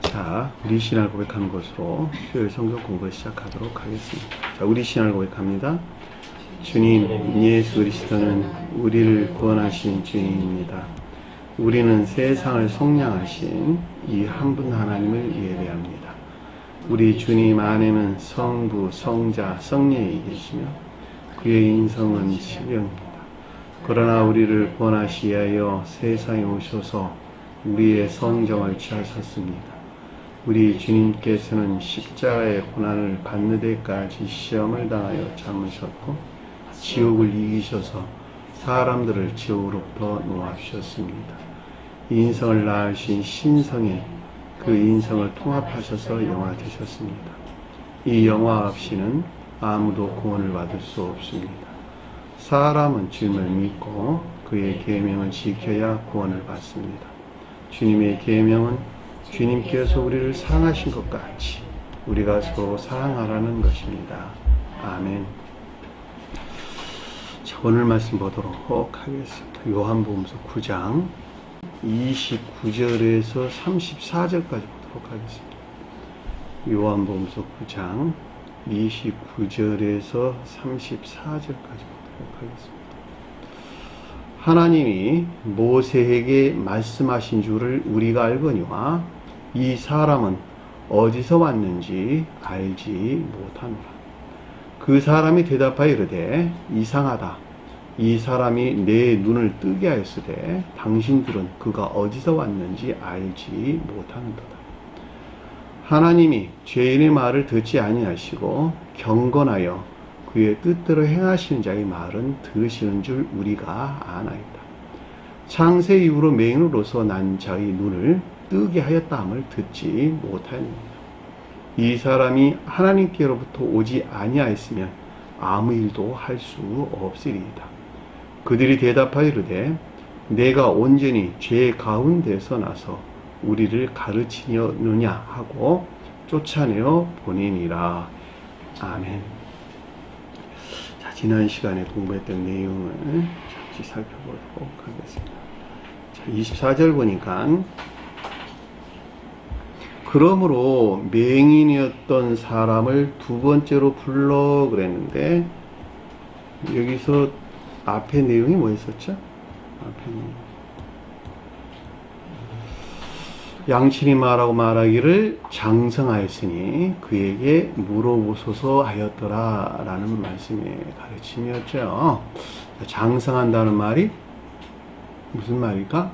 자, 우리 신앙을 고백하는 것으로 수요일 성경 공부를 시작하도록 하겠습니다. 자, 우리 신앙을 고백합니다. 주님 예수 그리스도는 우리를 구원하신 주님입니다. 우리는 세상을 속량하신 이 한 분 하나님을 예배합니다. 우리 주님 안에는 성부, 성자, 성령이 계시며 그의 인성은 신령입니다. 그러나 우리를 구원하시기 위하여 세상에 오셔서 우리의 성정을 취하셨습니다. 우리 주님께서는 십자가의 고난을 받는 데까지 시험을 당하여 참으셨고 지옥을 이기셔서 사람들을 지옥으로부터 놓아주셨습니다. 인성을 낳으신 신성에 그 인성을 통합하셔서 영화 되셨습니다. 이 영화 없이는 아무도 구원을 받을 수 없습니다. 사람은 주님을 믿고 그의 계명을 지켜야 구원을 받습니다. 주님의 계명은 주님께서 우리를 사랑하신 것 같이 우리가 서로 사랑하라는 것입니다. 아멘. 자, 오늘 말씀 보도록 하겠습니다. 요한복음서 9장 29절에서 34절까지 보도록 하겠습니다. 요한복음서 9장 29절에서 34절까지 보도록 하겠습니다. 하나님이 모세에게 말씀하신 줄을 우리가 알거니와 이 사람은 어디서 왔는지 알지 못하노라. 그 사람이 대답하여 이르되 이상하다. 이 사람이 내 눈을 뜨게 하였으되 당신들은 그가 어디서 왔는지 알지 못하는도다. 하나님이 죄인의 말을 듣지 아니하시고 경건하여 그의 뜻대로 행하시는 자의 말은 들으시는 줄 우리가 아나이다. 창세 이후로 맹인으로서 난 자의 눈을 뜨게 하였다함을 듣지 못하였느니라. 이 사람이 하나님께로부터 오지 아니하였으면 아무 일도 할 수 없으리이다. 그들이 대답하여 이르되 내가 온전히 죄 가운데서 나서 우리를 가르치느냐 하고 쫓아내어 보내니라. 아멘. 자, 지난 시간에 공부했던 내용을 잠시 살펴보도록 하겠습니다. 자, 24절 보니까 그러므로 맹인이었던 사람을 두 번째로 불러 그랬는데 여기서 앞에 내용이 뭐였었죠? 앞에 내용. 양친이 말하고 말하기를 장성하였으니 그에게 물어보소서 하였더라 라는 말씀의 가르침이었죠. 장성한다는 말이 무슨 말일까?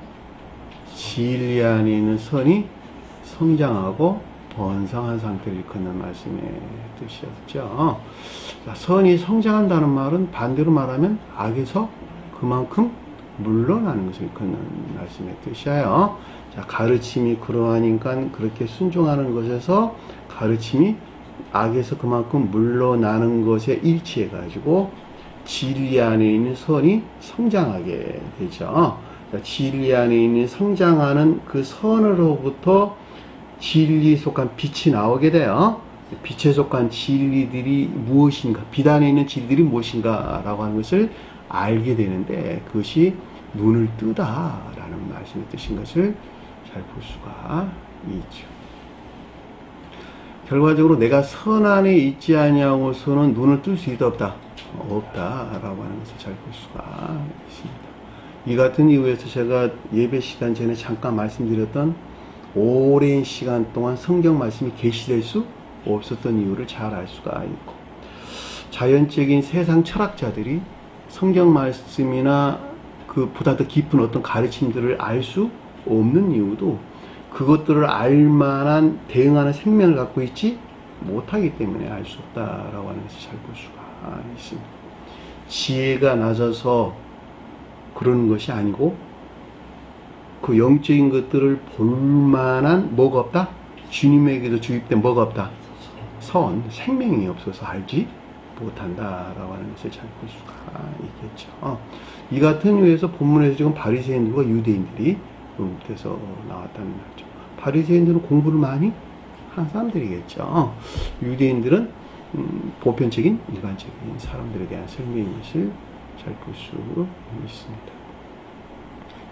진리 안에 있는 선이 성장하고 번성한 상태를 일컫는 말씀의 뜻이었죠. 선이 성장한다는 말은 반대로 말하면 악에서 그만큼 물러나는 것을 일컫는 말씀의 뜻이에요. 자, 가르침이 그러하니까 그렇게 순종하는 것에서 가르침이 악에서 그만큼 물러나는 것에 일치해 가지고 진리 안에 있는 선이 성장하게 되죠. 자, 진리 안에 있는 성장하는 그 선으로부터 진리에 속한 빛이 나오게 돼요. 빛에 속한 진리들이 무엇인가, 빛 안에 있는 진리들이 무엇인가 라고 하는 것을 알게 되는데 그것이 눈을 뜨다라는 말씀의 뜻인 것을 잘 볼 수가 있죠. 결과적으로 내가 선 안에 있지 아니하고서는 눈을 뜰 수 없다라고 하는 것을 잘 볼 수가 있습니다. 이 같은 이유에서 제가 예배 시간 전에 잠깐 말씀드렸던 오랜 시간 동안 성경 말씀이 계시될 수 없었던 이유를 잘 알 수가 있고, 자연적인 세상 철학자들이 성경 말씀이나 그보다 더 깊은 어떤 가르침들을 알 수 없는 이유도 그것들을 알만한 대응하는 생명을 갖고 있지 못하기 때문에 알 수 없다라고 하는 것을 잘 볼 수가 있습니다. 지혜가 낮아서 그러는 것이 아니고 그 영적인 것들을 볼만한 뭐가 없다? 주님에게도 주입된 뭐가 없다? 생명이 없어서 알지 못한다라고 하는 것을 잘 볼 수가 있겠죠. 이 같은 이유에서 본문에서 지금 바리새인들과 유대인들이 돼서 나왔다는 말이죠. 바리새인들은 공부를 많이 한 사람들이겠죠. 유대인들은 보편적인 일반적인 사람들에 대한 설명인 것을 잘 볼 수 있습니다.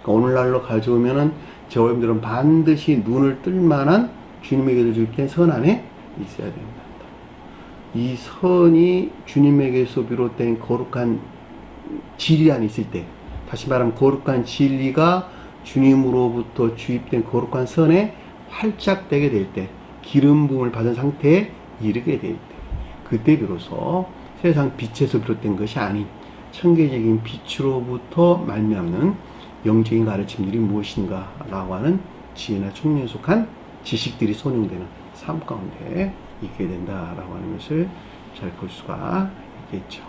오늘날로 가져오면은 저희들은 반드시 눈을 뜰 만한 주님에게서 주입된 선 안에 있어야 된다. 이 선이 주님에게서 비롯된 거룩한 진리 안에 있을 때, 다시 말하면 거룩한 진리가 주님으로부터 주입된 거룩한 선에 활짝 되게 될 때, 기름 부음을 받은 상태에 이르게 될 때, 그때 비로소 세상 빛에서 비롯된 것이 아닌 천계적인 빛으로부터 말미암는 영적인 가르침들이 무엇인가 라고 하는 지혜나 총명에 속한 지식들이 선용되는 삶 가운데 있게 된다라고 하는 것을 잘 볼 수가 있겠죠.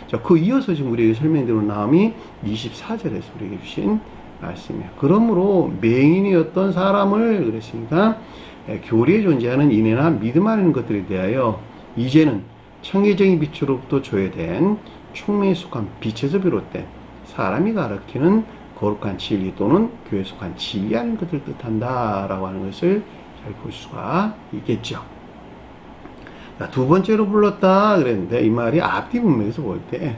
자, 그 이어서 지금 우리에게 설명되는 나음이 24절에서 우리에게 주신 말씀이에요. 그러므로 맹인이었던 사람을 그랬으니까 교리에 존재하는 인애나 믿음 하는 것들에 대하여 이제는 천계적인 빛으로부터 조회된 총명에 속한 빛에서 비롯된 사람이 가르치는 거룩한 진리 또는 교회에 속한 진리하는 것을 뜻한다 라고 하는 것을 잘 볼 수가 있겠죠. 자, 두 번째로 불렀다 그랬는데 이 말이 앞뒤 문맥에서 볼 때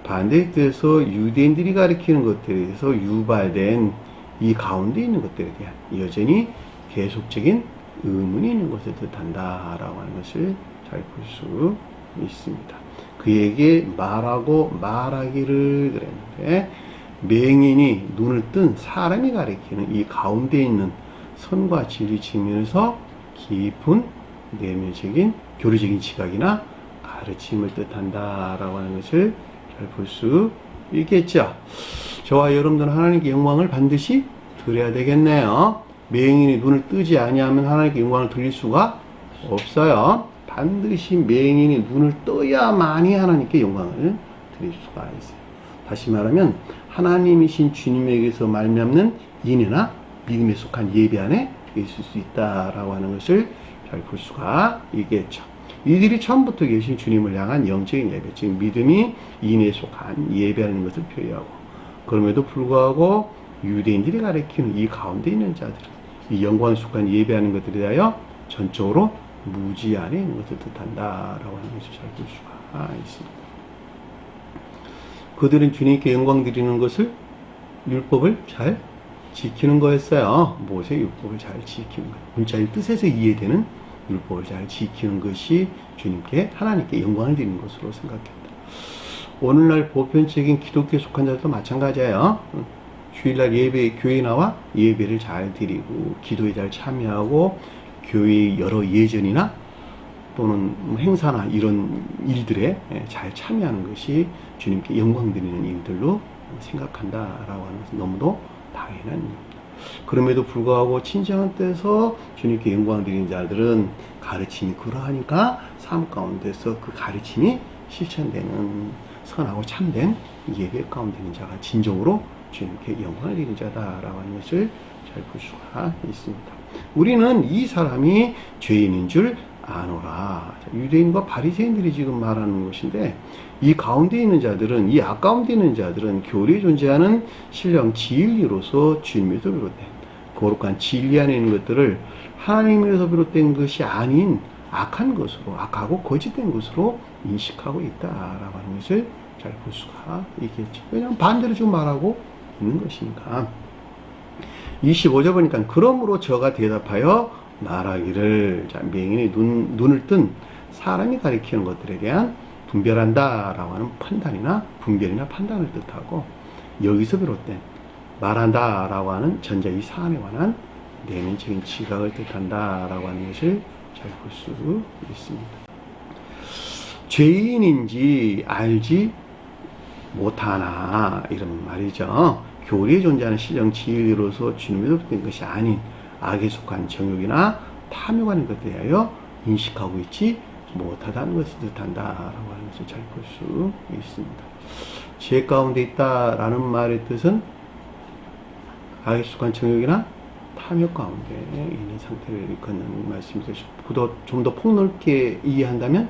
반대의 뜻에서 유대인들이 가르치는 것들에 대해서 유발된 이 가운데 있는 것들에 대한 여전히 계속적인 의문이 있는 것을 뜻한다 라고 하는 것을 잘 볼 수 있습니다. 그에게 말하고 말하기를 그랬는데 맹인이 눈을 뜬 사람이 가리키는 이 가운데 있는 선과 진리 측면에서 깊은 내면적인 교리적인 지각이나 가르침을 뜻한다라고 하는 것을 잘 볼 수 있겠죠. 저와 여러분들은 하나님께 영광을 반드시 드려야 되겠네요. 맹인이 눈을 뜨지 아니하면 하나님께 영광을 드릴 수가 없어요. 반드시 맹인이 눈을 떠야만이 하나님께 영광을 드릴 수가 있어요. 다시 말하면 하나님이신 주님에게서 말미암는 인애나 믿음에 속한 예배 안에 있을 수 있다라고 하는 것을 잘 볼 수가 있겠죠. 이들이 처음부터 계신 주님을 향한 영적인 예배, 즉 믿음이 인애에 속한 예배하는 것을 표현하고, 그럼에도 불구하고 유대인들이 가리키는 이 가운데 있는 자들, 이 영광에 속한 예배하는 것들에 대하여 전적으로 무지 안에 있는 것을 뜻한다라고 하는 것을 잘 볼 수가 있습니다. 그들은 주님께 영광 드리는 것을 율법을 잘 지키는 거였어요. 모세 율법을 잘 지키는 것. 문자의 뜻에서 이해되는 율법을 잘 지키는 것이 주님께 하나님께 영광을 드리는 것으로 생각합니다. 오늘날 보편적인 기독교에 속한 자들도 마찬가지예요. 주일날 예배, 교회에 나와 예배를 잘 드리고 기도에 잘 참여하고 교회의 여러 예전이나 또는 행사나 이런 일들에 잘 참여하는 것이 주님께 영광 드리는 일들로 생각한다라고 하는 것은 너무도 당연한 일입니다. 그럼에도 불구하고 친정한 때서 주님께 영광 드리는 자들은 가르침이 그러하니까 삶 가운데서 그 가르침이 실천되는 선하고 참된 예배 가운데 있는 자가 진정으로 주님께 영광을 드리는 자다라고 하는 것을 잘 볼 수가 있습니다. 우리는 이 사람이 죄인인 줄 아노라. 유대인과 바리새인들이 지금 말하는 것인데, 이 가운데 있는 자들은, 이 앞가운데 있는 자들은 교리에 존재하는 신령 진리로서 주님에서 비롯된 거룩한 진리 안에 있는 것들을 하나님에서 비롯된 것이 아닌 악한 것으로, 악하고 거짓된 것으로 인식하고 있다라고 하는 것을 잘 볼 수가 있겠죠. 왜냐하면 반대로 지금 말하고 있는 것이니까. 25절 보니까 그러므로 저가 대답하여 말하기를, 자, 맹인이 눈을 뜬 사람이 가리키는 것들에 대한 분별한다 라고 하는 판단이나 분별이나 판단을 뜻하고, 여기서 비롯된 말한다 라고 하는 전자 이 사안에 관한 내면적인 지각을 뜻한다 라고 하는 것을 잘 볼 수 있습니다. 죄인인지 알지 못하나 이런 말이죠. 교리에 존재하는 신령 진리로서 주님에서 된 것이 아닌 악에 속한 정욕이나 탐욕하는 것에 대하여 인식하고 있지 못하다는 것을 뜻한다라고 하는 것을 잘 볼 수 있습니다. 죄 가운데 있다라는 말의 뜻은 악에 속한 정욕이나 탐욕 가운데 있는 상태를 일컫는 말씀이죠. 좀 더 폭넓게 이해한다면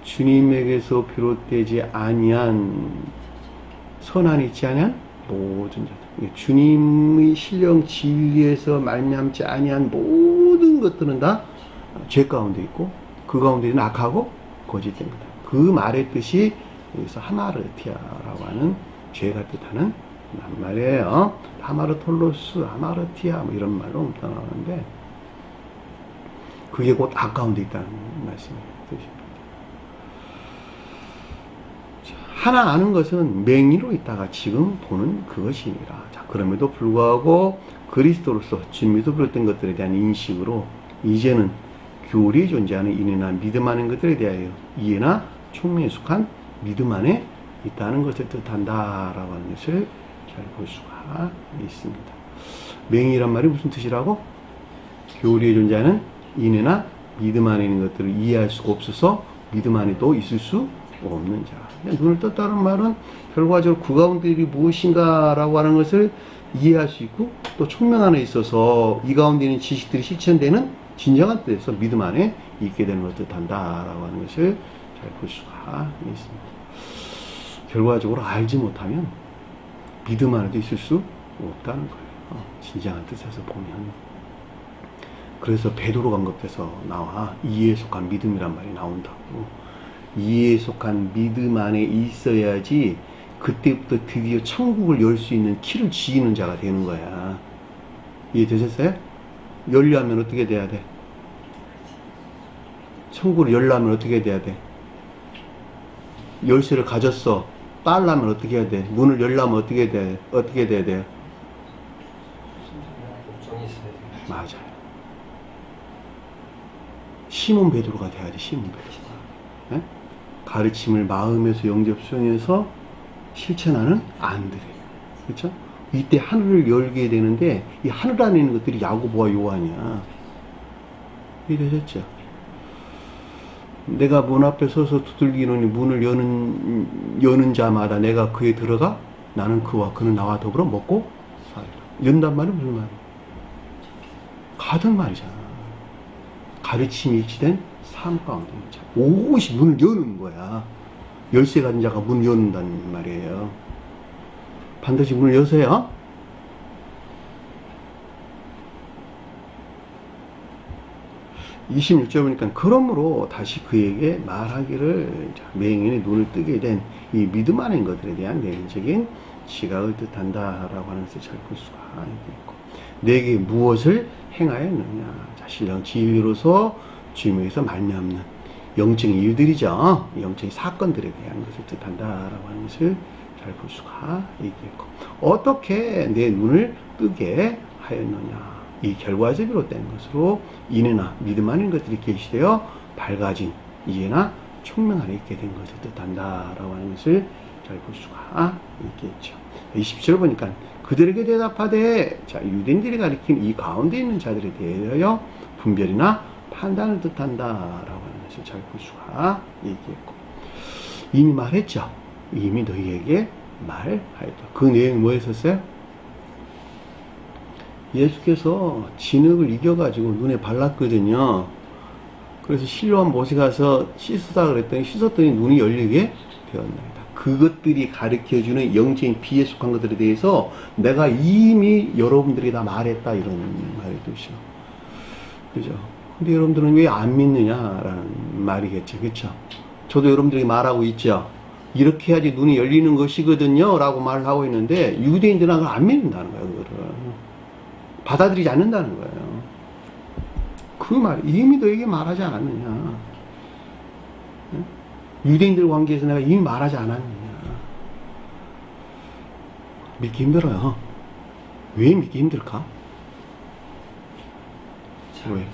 주님에게서 비롯되지 아니한 선한이 있지 아니한 모든 자들, 주님의 신령 진리에서 말미암지 아니한 모든 것들은 다 죄 가운데 있고 그 가운데 있는 악하고 거짓된 거다. 그 말의 뜻이 여기서 하마르티아라고 하는 죄가 뜻하는 말이에요. 하마르톨로스, 하마르티아 뭐 이런 말로 나오는데, 그게 곧 아까운 데 있다는 말씀입니다. 하나 아는 것은 맹의로 있다가 지금 보는 그것이니라. 자, 그럼에도 불구하고 그리스도로서 주님께서 비롯된 것들에 대한 인식으로 이제는 교리에 존재하는 인이나 믿음 안의 것들에 대하여 이해나 총명에 속한 믿음 안에 있다는 것을 뜻한다라고 하는 것을 잘 볼 수가 있습니다. 맹의란 말이 무슨 뜻이라고? 교리에 존재하는 인이나 믿음 안에 있는 것들을 이해할 수가 없어서 믿음 안에 또 있을 수 없는 자. 눈을 떴다는 말은 결과적으로 그 가운데 일이 무엇인가라고 하는 것을 이해할 수 있고 또 총명 안에 있어서 이 가운데 있는 지식들이 실천되는 진정한 뜻에서 믿음 안에 있게 되는 것을 뜻한다라고 하는 것을 잘 볼 수가 있습니다. 결과적으로 알지 못하면 믿음 안에도 있을 수 없다는 거예요. 진정한 뜻에서 보면. 그래서 베드로 강급에서 나와 이해에 속한 믿음이란 말이 나온다고. 이해에 속한 믿음 안에 있어야지 그때부터 드디어 천국을 열 수 있는 키를 쥐는 자가 되는 거야. 이해되셨어요? 열려면 어떻게 돼야 돼? 천국을 열려면 어떻게 돼야 돼? 열쇠를 가졌어. 따려면 어떻게 해야 돼? 문을 열려면 어떻게 돼야 돼요? 맞아요. 시몬 베드로가 돼야 돼. 시몬 베드로가. 네? 가르침을 마음에서 영접 수용해서 실천하는 안드레. 그렇죠? 이때 하늘을 열게 되는데 이 하늘 안에 있는 것들이 야고보와 요한이야. 이해되셨죠? 내가 문 앞에 서서 두들기노니 문을 여는 자마다 내가 그에 들어가 나는 그와 그는 나와 더불어 먹고 살리라. 연단 말은 무슨 말이야? 가든 말이잖아. 가르침이 일치된 삶 가운데 있는 자. 오롯이 문을 여는 거야. 열쇠 가진 자가 문을 여는다는 말이에요. 반드시 문을 여세요. 26절 보니까 그러므로 다시 그에게 말하기를 맹인의 눈을 뜨게 된 이 믿음 안에 있는 것들에 대한 내면적인 지각을 뜻한다라고 하는 것을 잘 볼 수가 있고 내게 무엇을 행하였느냐. 자, 신령 지위로서 주님에게서 말미암는 영적인 일들이죠. 영적인 사건들에 대한 것을 뜻한다라고 하는 것을 잘 볼 수가 있겠고 어떻게 내 눈을 뜨게 하였느냐. 이 결과에서 비롯된 것으로 인애나 믿음 안에 있는 것들이 계시되어 밝아진 이해나 총명 안에 있게 된 것을 뜻한다라고 하는 것을 잘 볼 수가 있겠죠. 20절 보니까 그들에게 대답하되 자 유대인들이 가리킨 이 가운데 있는 자들에 대하여 분별이나 판단을 뜻한다라고 하는 것을 잘 볼 수가 있겠고 이미 말했죠. 이미 너희에게 말하였다. 그 내용이 뭐였었어요? 예수께서 진흙을 이겨가지고 눈에 발랐거든요. 그래서 실로암 못에 가서 씻으다 그랬더니 씻었더니 눈이 열리게 되었나이다. 그것들이 가르쳐주는 영적인 비에 속한 것들에 대해서 내가 이미 여러분들이 다 말했다 이런 말이 뜻이죠. 그죠? 근데 여러분들은 왜 안 믿느냐라는 말이겠죠. 그쵸? 저도 여러분들이 말하고 있죠. 이렇게 해야지 눈이 열리는 것이거든요 라고 말을 하고 있는데 유대인들은 그걸 안 믿는다는 거예요. 그거를 받아들이지 않는다는 거예요. 그 말 이미 너에게 말하지 않았느냐. 유대인들 관계에서 내가 이미 말하지 않았느냐. 믿기 힘들어요. 왜 믿기 힘들까? 왜?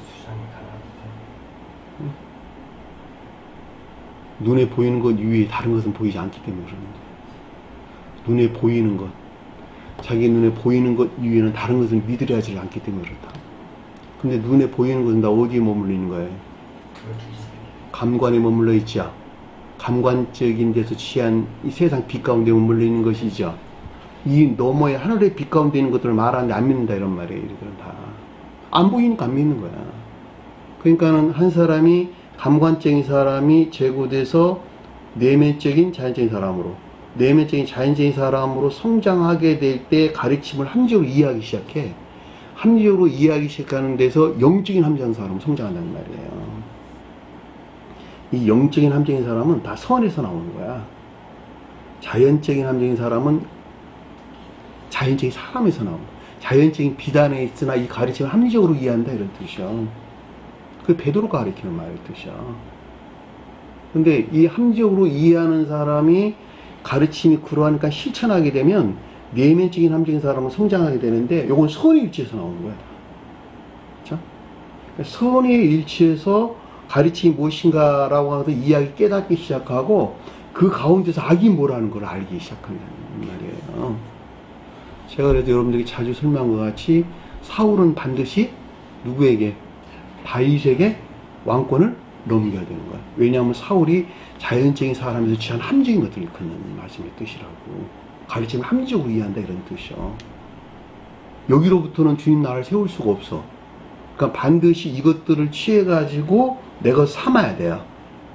눈에 보이는 것 이외에 다른 것은 보이지 않기 때문에 그러는데 눈에 보이는 것 자기 눈에 보이는 것 이외에는 다른 것을 믿으려지 않기 때문에 그렇다. 근데 눈에 보이는 것은 다 어디에 머물러 있는 거예요? 감관에 머물러 있죠. 감관적인 데서 취한 이 세상 빛 가운데 머물러 있는 것이죠. 이 너머의 하늘의 빛 가운데 있는 것들을 말하는데 안 믿는다 이런 말이에요. 이들은 다. 안 보이니까 안 믿는 거야. 그러니까는 한 사람이 감관적인 사람이 제고돼서 내면적인 자연적인 사람으로 내면적인 자연적인 사람으로 성장하게 될 때 가르침을 합리적으로 이해하기 시작해. 합리적으로 이해하기 시작하는 데서 영적인 함정인 사람은 성장한다는 말이에요. 이 영적인 함정인 사람은 다 선에서 나오는 거야. 자연적인 함정인 사람은 자연적인 사람에서 나온다. 자연적인 비단에 있으나 이 가르침을 합리적으로 이해한다 이런 뜻이죠. 그 베드로가 가리키는 말의 뜻이야. 근데 이 함정으로 이해하는 사람이 가르침이 그러하니까 실천하게 되면 내면적인 함정인 사람은 성장하게 되는데, 요건 선의 일치에서 나오는 거야. 그렇죠? 선의 일치에서 가르침이 무엇인가라고 하면서 이야기 깨닫기 시작하고, 그 가운데서 악이 뭐라는 걸 알기 시작한다는 말이에요. 제가 그래도 여러분들에게 자주 설명한 것 같이 사울은 반드시 누구에게? 다윗에게 왕권을 넘겨야 되는 거야. 왜냐하면 사울이 자연적인 사람에서 취한 함정인 것들을 일컫는 말씀의 뜻이라고. 가르침을 합리적으로 이해한다 이런 뜻이요. 여기로부터는 주님 나라를 세울 수가 없어. 그러니까 반드시 이것들을 취해가지고 내가 삼아야 돼요.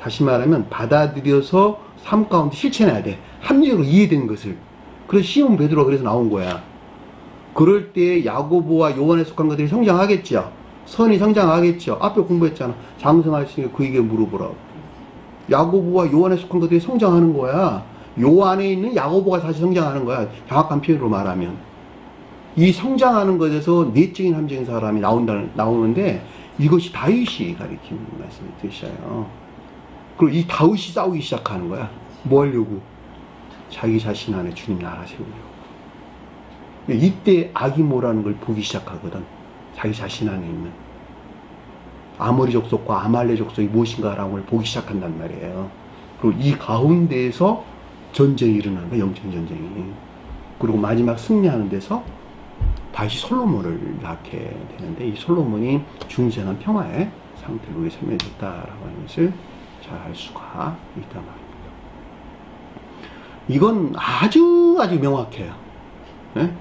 다시 말하면 받아들여서 삶 가운데 실천해야 돼. 합리적으로 이해된 것을. 그래서 시몬 베드로가 그래서 나온 거야. 그럴 때 야고보와 요한에 속한 것들이 성장하겠죠. 선이 성장하겠죠. 앞에 공부했잖아. 장성할 수 있으니까 그에게 물어보라고. 야고보와 요한에 속한 것들이 성장하는 거야. 요 안에 있는 야고보가 다시 성장하는 거야. 정확한 표현으로 말하면. 이 성장하는 것에서 내적인 함정인 사람이 나오는데, 이것이 다윗이 가리키는 말씀의 뜻이에요. 그리고 이 다윗이 싸우기 시작하는 거야. 뭐 하려고? 자기 자신 안에 주님 나라 세우려고. 이때 악이 뭐라는 걸 보기 시작하거든. 자기 자신 안에 있는. 아모리 족속과 아말레 족속이 무엇인가라는 걸 보기 시작한단 말이에요. 그리고 이 가운데에서 전쟁이 일어나는 거야, 영적인 전쟁이. 그리고 마지막 승리하는 데서 다시 솔로몬을 낳게 되는데, 이 솔로몬이 중생한 평화의 상태를 우리에게 설명해줬다라고 하는 것을 잘 알 수가 있단 말입니다. 이건 아주 명확해요. 네?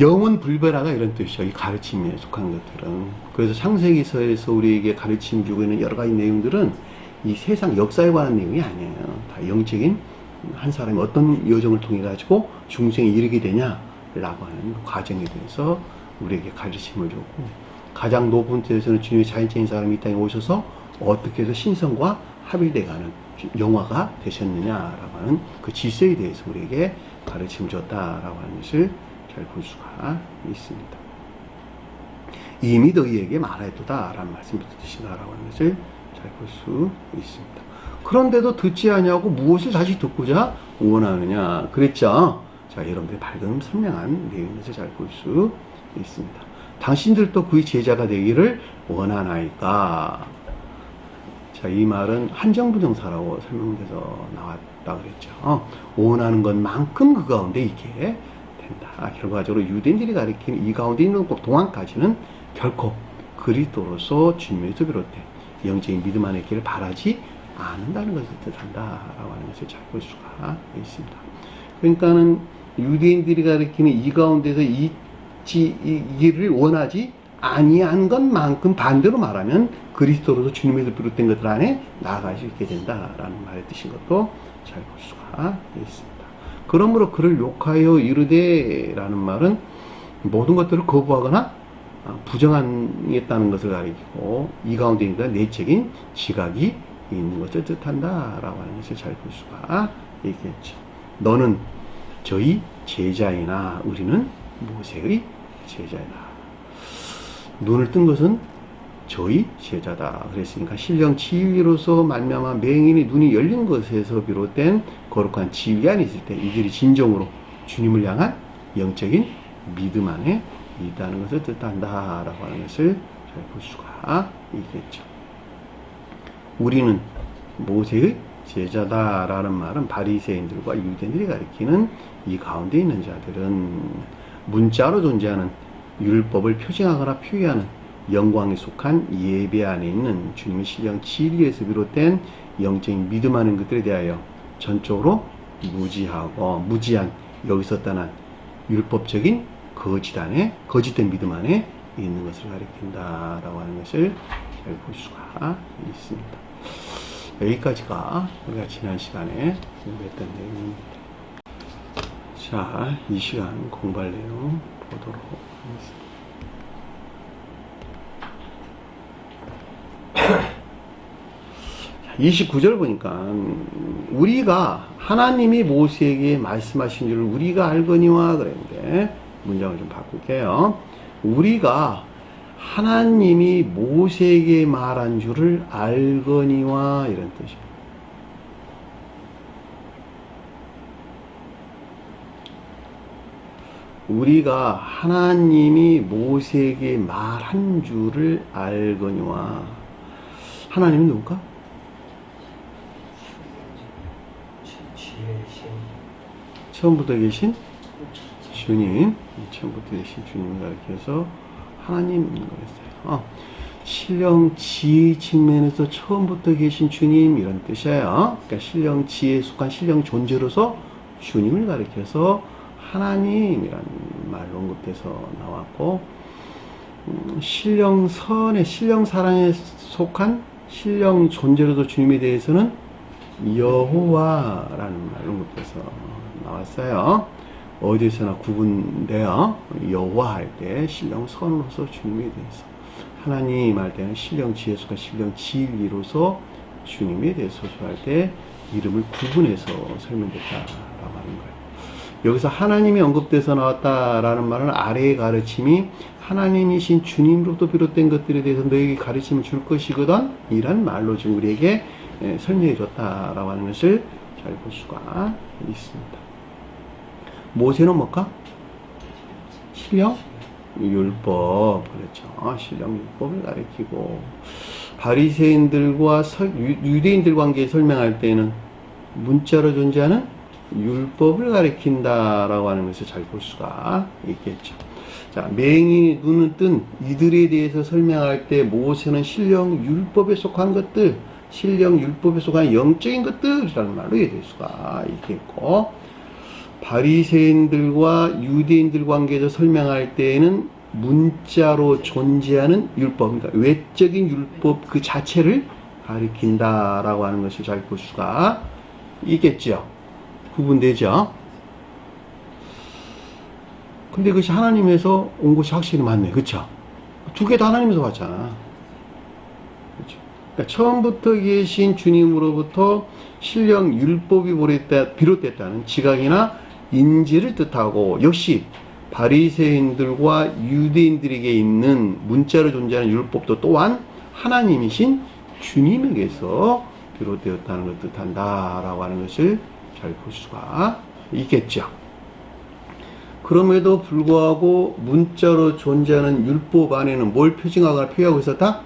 영은 불변하다 이런 뜻이죠. 이 가르침에 속한 것들은. 그래서 창세기서에서 우리에게 가르침 주고 있는 여러 가지 내용들은 이 세상 역사에 관한 내용이 아니에요. 다 영적인 한 사람이 어떤 여정을 통해 가지고 중생에 이르게 되냐라고 하는 과정에 대해서 우리에게 가르침을 줬고, 가장 높은 데에서는 주님의 자연적인 사람이 이 땅에 오셔서 어떻게 해서 신성과 합일돼가는 영화가 되셨느냐라고 하는 그 질서에 대해서 우리에게 가르침을 줬다라고 하는 것을 잘 볼 수가 있습니다. 이미 너희에게 말하였도다라는 말씀을 듣으시나라고 하는 것을 잘 볼 수 있습니다. 그런데도 듣지 아니하고 무엇을 다시 듣고자 원하느냐 그랬죠. 자, 여러분들이 밝은 선명한 내용에서 잘 볼 수 있습니다. 당신들도 그의 제자가 되기를 원하나이까. 자, 이 말은 한정부정사라고 설명돼서 나왔다 그랬죠. 원하는 것만큼 그 가운데 있게 된다. 결과적으로 유대인들이 가리키는 이 가운데 있는 것 동안까지는 결코 그리스도로서 주님에서 비롯된 영적인 믿음 안에 있기를 바라지 않는다는 것을 뜻한다라고 하는 것을 잘 볼 수가 있습니다. 그러니까는 유대인들이 가리키는 이 가운데서 이 길을 원하지 아니한 것만큼 반대로 말하면 그리스도로서 주님에서 비롯된 것들 안에 나아갈 수 있게 된다라는 말의 뜻인 것도 잘 볼 수가 있습니다. 그러므로 그를 욕하여 이르되 라는 말은 모든 것들을 거부하거나 부정하겠다는 것을 가리키고, 이 가운데 있는 내적인 지각이 있는 것을 뜻한다라고 하는 것을 잘 볼 수가 있겠죠. 너는 저희 제자이나 우리는 모세의 제자이다. 눈을 뜬 것은 저희 제자다. 그랬으니까 신령 지위로서 말미암아 맹인이 눈이 열린 것에서 비롯된 거룩한 지위 안에 있을 때 이들이 진정으로 주님을 향한 영적인 믿음 안에 있다는 것을 뜻한다라고 하는 것을 잘 볼 수가 있겠죠. 우리는 모세의 제자다라는 말은 바리새인들과 유대인들이 가리키는 이 가운데 있는 자들은 문자로 존재하는 율법을 표징하거나 표기하는 영광에 속한 예배 안에 있는 주님의 신령 진리에서 비롯된 영적인 믿음 하는 것들에 대하여 전적으로 무지한 여기서 떠난 율법적인 거짓된 믿음 안에 있는 것을 가리킨다라고 하는 것을 잘 볼 수가 있습니다. 여기까지가 우리가 지난 시간에 공부했던 내용입니다. 자, 이 시간 공부할 내용 보도록 하겠습니다. 29절 보니까 우리가 하나님이 모세에게 말씀하신 줄 우리가 알거니와 그랬는데 문장을 좀 바꿀게요. 우리가 하나님이 모세에게 말한 줄을 알거니와 이런 뜻입니다. 우리가 하나님이 모세에게 말한 줄을 알거니와. 하나님은 누굴까? 처음부터 계신 주님, 처음부터 계신 주님을 가리켜서 하나님인 거였어요. 신령 지혜 측면에서 처음부터 계신 주님 이런 뜻이에요. 그러니까 신령 지혜에 속한 신령 존재로서 주님을 가리켜서 하나님이라는 말로 언급돼서 나왔고, 신령 선의 신령 사랑에 속한 신령 존재로서 주님에 대해서는 여호와라는 말로 언급돼서 나왔어요. 어디서나 구분되어 여호와 할 때 신령 선으로서 주님에 대해서, 하나님 할 때는 신령 지혜에 속한 신령 진리로서 주님에 대해서 소개할 때 이름을 구분해서 설명됐다라고 하는 거예요. 여기서 하나님이 언급돼서 나왔다라는 말은 아래의 가르침이 하나님이신 주님으로부터 비롯된 것들에 대해서 너에게 가르침을 줄 것이거든 이란 말로 지금 우리에게 설명해 줬다라고 하는 것을 잘 볼 수가 있습니다. 모세는 뭘까? 신령 율법, 그렇죠. 신령 율법을 가리키고, 바리새인들과 유대인들 관계에 설명할 때는 문자로 존재하는 율법을 가리킨다라고 하는 것을 잘 볼 수가 있겠죠. 자, 맹인이 눈을 뜬 이들에 대해서 설명할 때 모세는 신령 율법에 속한 것들, 신령 율법에 속한 영적인 것들이라는 말로 이해될 수가 있겠고, 바리새인들과 유대인들 관계에서 설명할 때에는 문자로 존재하는 율법, 그러니까 외적인 율법 그 자체를 가리킨다라고 하는 것을 잘 볼 수가 있겠죠. 구분되죠. 근데 그것이 하나님에서 온 것이 확실히 맞네. 그쵸? 두 개 다 하나님에서 왔잖아. 그쵸? 그러니까 처음부터 계신 주님으로부터 신령 율법이 비롯됐다는 지각이나 인지를 뜻하고, 역시 바리새인들과 유대인들에게 있는 문자로 존재하는 율법도 또한 하나님이신 주님에게서 비롯되었다는 것을 뜻한다라고 하는 것을 잘 볼 수가 있겠죠. 그럼에도 불구하고 문자로 존재하는 율법 안에는 뭘 표징하거나 표현하고 있었다?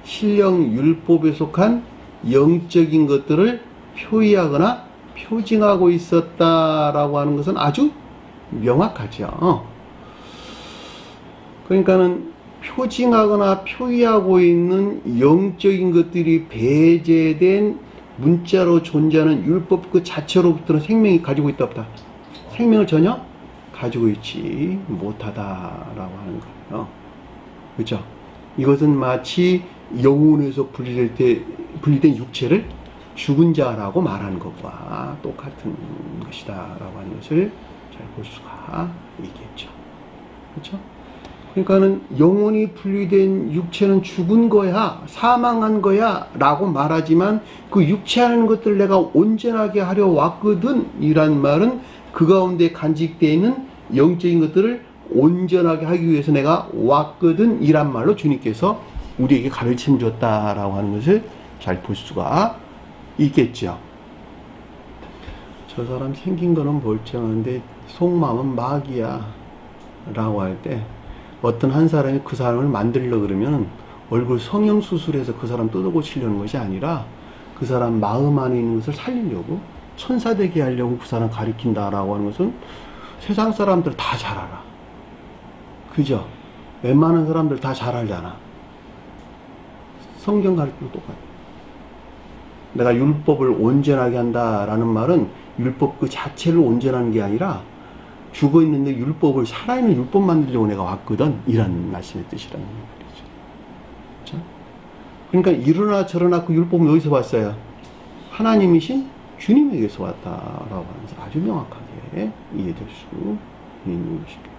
신령 율법에 속한 영적인 것들을 표의하거나 표징하고 있었다라고 하는 것은 아주 명확하죠. 그러니까는 표징하거나 표의하고 있는 영적인 것들이 배제된 문자로 존재하는 율법 그 자체로부터는 생명이 가지고 있다 없다? 생명을 전혀 가지고 있지 못하다라고 하는 거예요. 그렇죠? 이것은 마치 영혼에서 분리된 육체를 죽은 자라고 말하는 것과 똑같은 것이다 라고 하는 것을 잘 볼 수가 있겠죠. 그렇죠? 그러니까는 영혼이 분리된 육체는 죽은 거야, 사망한 거야 라고 말하지만 그 육체하는 것들을 내가 온전하게 하려 왔거든 이란 말은 그 가운데 간직되어 있는 영적인 것들을 온전하게 하기 위해서 내가 왔거든 이란 말로 주님께서 우리에게 가르침 줬다라고 하는 것을 잘 볼 수가 있겠죠. 저 사람 생긴 거는 멀쩡한데 속마음은 마귀야 라고 할 때 어떤 한 사람이 그 사람을 만들려고 그러면 얼굴 성형수술해서 그 사람 뜯어고치려는 것이 아니라 그 사람 마음 안에 있는 것을 살리려고 천사되게 하려고 그 사람 가리킨다라고 하는 것은 세상 사람들 다 잘 알아. 그죠? 웬만한 사람들 다 잘 알잖아. 성경 가르치고 똑같아. 내가 율법을 온전하게 한다라는 말은 율법 그 자체를 온전하는 게 아니라 죽어있는데 율법을, 살아있는 율법 만들려고 내가 왔거든 이런 말씀의 뜻이라는 말이죠. 그렇죠? 그러니까 이러나 저러나 그 율법은 어디서 왔어요? 하나님이신 주님에게서 왔다라고 하면서 아주 명확하게 이해될 수 있는 것입니다.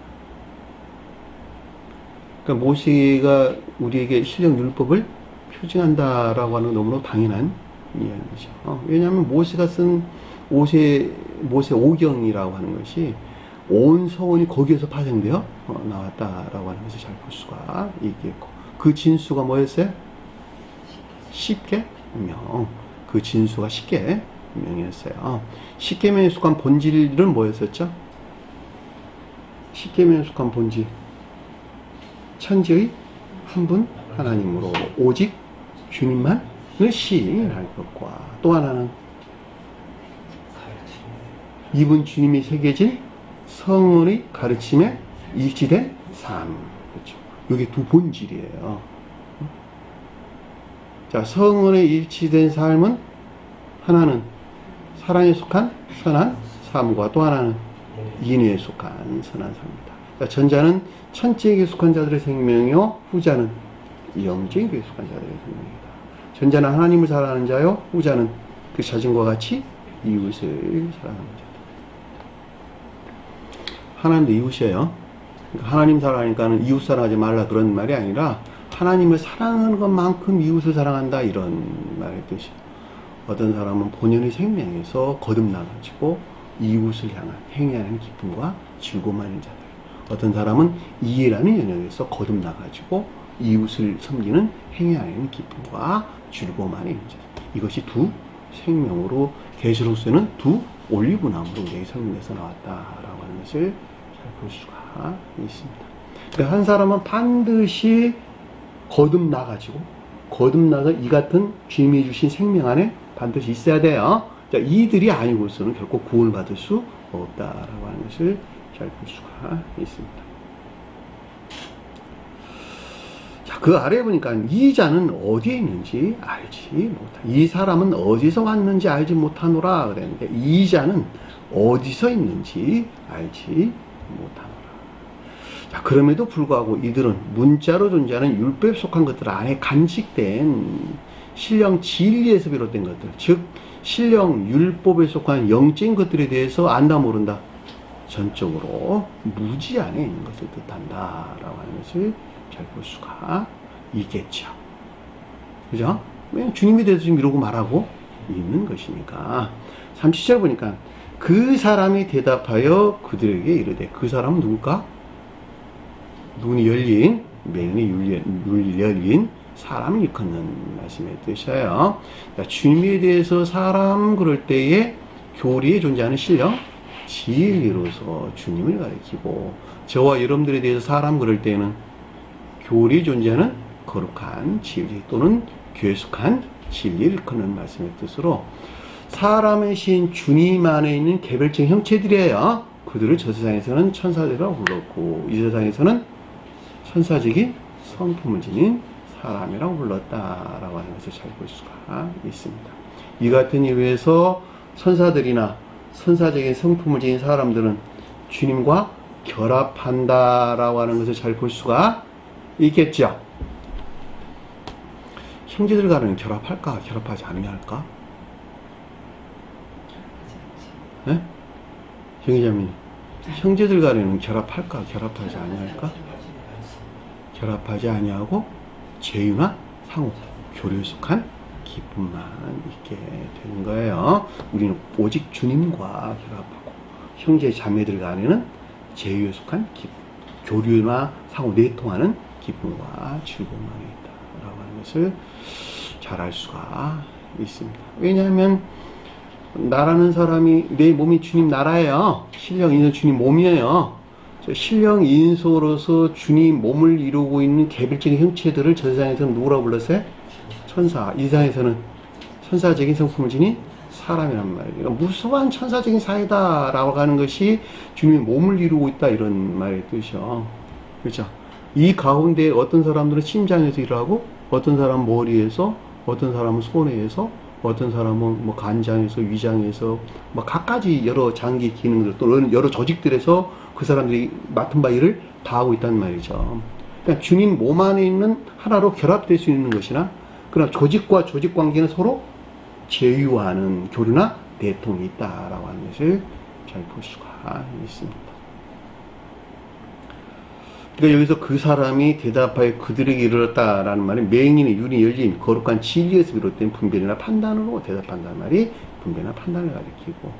그러니까 모세가 우리에게 신령 율법을 표징한다라고 하는 건 너무나 당연한 이야기죠. 왜냐하면 모세가 쓴 모세 오경이라고 하는 것이 온 서원이 거기에서 파생되어 나왔다라고 하는 것을 잘 볼 수가 있겠고, 그 진수가 뭐였어요? 십계명. 그 진수가 십계명이었어요. 십계명에 속한 본질은 뭐였었죠? 십계명에 속한 본질, 천지의 한 분 하나님으로 오직 주님만을 시인할 것과, 또 하나는 이분 주님이 새겨진 성언의 가르침에 일치된 삶. 그렇죠. 이게 두 본질이에요. 자, 성언에 일치된 삶은 하나는 사랑에 속한 선한 삶과, 또 하나는 인유에 속한 선한 삶입니다. 그러니까 전자는 천지에게 속한 자들의 생명이요, 후자는 영적에게 속한 자들의 생명입니다. 전자는 하나님을 사랑하는 자요, 후자는 그 자신과 같이 이웃을 사랑하는 자. 하나님도 이웃이에요. 그러니까 하나님 사랑하니까는 이웃 사랑하지 말라 그런 말이 아니라 하나님을 사랑하는 것만큼 이웃을 사랑한다, 이런 말의 뜻이에요. 어떤 사람은 본연의 생명에서 거듭나가지고 이웃을 향한 행위하는 기쁨과 즐거움을 하는 자들, 어떤 사람은 이해라는 영역에서 거듭나가지고 이웃을 섬기는 행위하는 기쁨과 즐거움을 하는 자들, 이것이 두 생명으로 계시록서에는 두 올리브나무로 우리에게 설명해서 나왔다라고 하는 것을 잘 볼 수가 있습니다. 그러니까 한 사람은 반드시 거듭나가지고, 거듭나서 이 같은 주님이 주신 생명 안에 반드시 있어야 돼요. 자, 이들이 아니고서는 결코 구원을 받을 수 없다라고 하는 것을 잘 볼 수가 있습니다. 자, 그 아래에 보니까 이 자는 어디에 있는지 알지 못하, 이 사람은 어디서 왔는지 알지 못하노라 그랬는데, 이 자는 어디서 있는지 알지 못하노라. 자, 그럼에도 불구하고 이들은 문자로 존재하는 율법에 속한 것들 안에 간직된 신령 진리에서 비롯된 것들, 즉 신령 율법에 속한 영적인 것들에 대해서 안다 모른다, 전적으로 무지 안에 있는 것을 뜻한다라고 하는 것을 잘 볼 수가 있겠죠. 그죠? 왜냐면 주님에 대해서 지금 이러고 말하고 있는 것이니까. 37절 보니까 그 사람이 대답하여 그들에게 이르되, 그 사람은 누굴까? 눈이 열린, 눈이 열린 사람을 일컫는 말씀의 뜻이에요. 그러니까 주님에 대해서 사람 그럴 때에 교리에 존재하는 신령 진리로서 주님을 가리키고, 저와 여러분들에 대해서 사람 그럴 때에는 교리에 존재하는 거룩한 진리 또는 괴숙한 진리를 일컫는 말씀의 뜻으로, 사람의 신 주님 안에 있는 개별적인 형체들이에요. 그들을 저 세상에서는 천사들이라고 불렀고, 이 세상에서는 천사적인 성품을 지닌 사람이라고 불렀다라고 하는 것을 잘 볼 수가 있습니다. 이 같은 이유에서 천사들이나 천사적인 성품을 지닌 사람들은 주님과 결합한다라고 하는 것을 잘 볼 수가 있겠죠. 형제들 간에는 결합할까, 결합하지 않으면 할까? 네? 형제자매님, 형제들 간에는 결합할까, 결합하지 아니할까? 결합하지 아니하고 제휴나 상호, 교류에 속한 기쁨만 있게 되는 거예요. 우리는 오직 주님과 결합하고, 형제 자매들 간에는 제휴에 속한 기쁨, 교류나 상호 내통하는 기쁨과 즐거움만 있다라고 하는 것을 잘 알 수가 있습니다. 왜냐하면 나라는 사람이, 내 몸이 주님 나라예요. 신령 인소 주님 몸이에요. 신령 인소로서 주님 몸을 이루고 있는 개별적인 형체들을 저 세상에서는 누구라고 불렀어요? 천사. 이 세상에서는 천사적인 성품을 지닌 사람이란 말이에요. 그러니까 무수한 천사적인 사이다라고 하는 것이 주님의 몸을 이루고 있다, 이런 말의 뜻이요. 그렇죠? 이 가운데 어떤 사람들은 심장에서 일하고, 어떤 사람은 머리에서, 어떤 사람은 손에서, 어떤 사람은 뭐 간장에서, 위장에서, 뭐 각가지 여러 장기 기능들, 또는 여러 조직들에서 그 사람들이 맡은 바 일을 다 하고 있단 말이죠. 그러니까 주님 몸 안에 있는 하나로 결합될 수 있는 것이나, 그러나 조직과 조직 관계는 서로 제휴하는 교류나 내통이 있다라고 하는 것을 잘 볼 수가 있습니다. 그러니까 여기서 그 사람이 대답하여 그들에게 이르렀다라는 말은 맹인의 눈이 열린 거룩한 진리에서 비롯된 분별이나 판단으로 대답한다는 말이 분별이나 판단을 가리키고,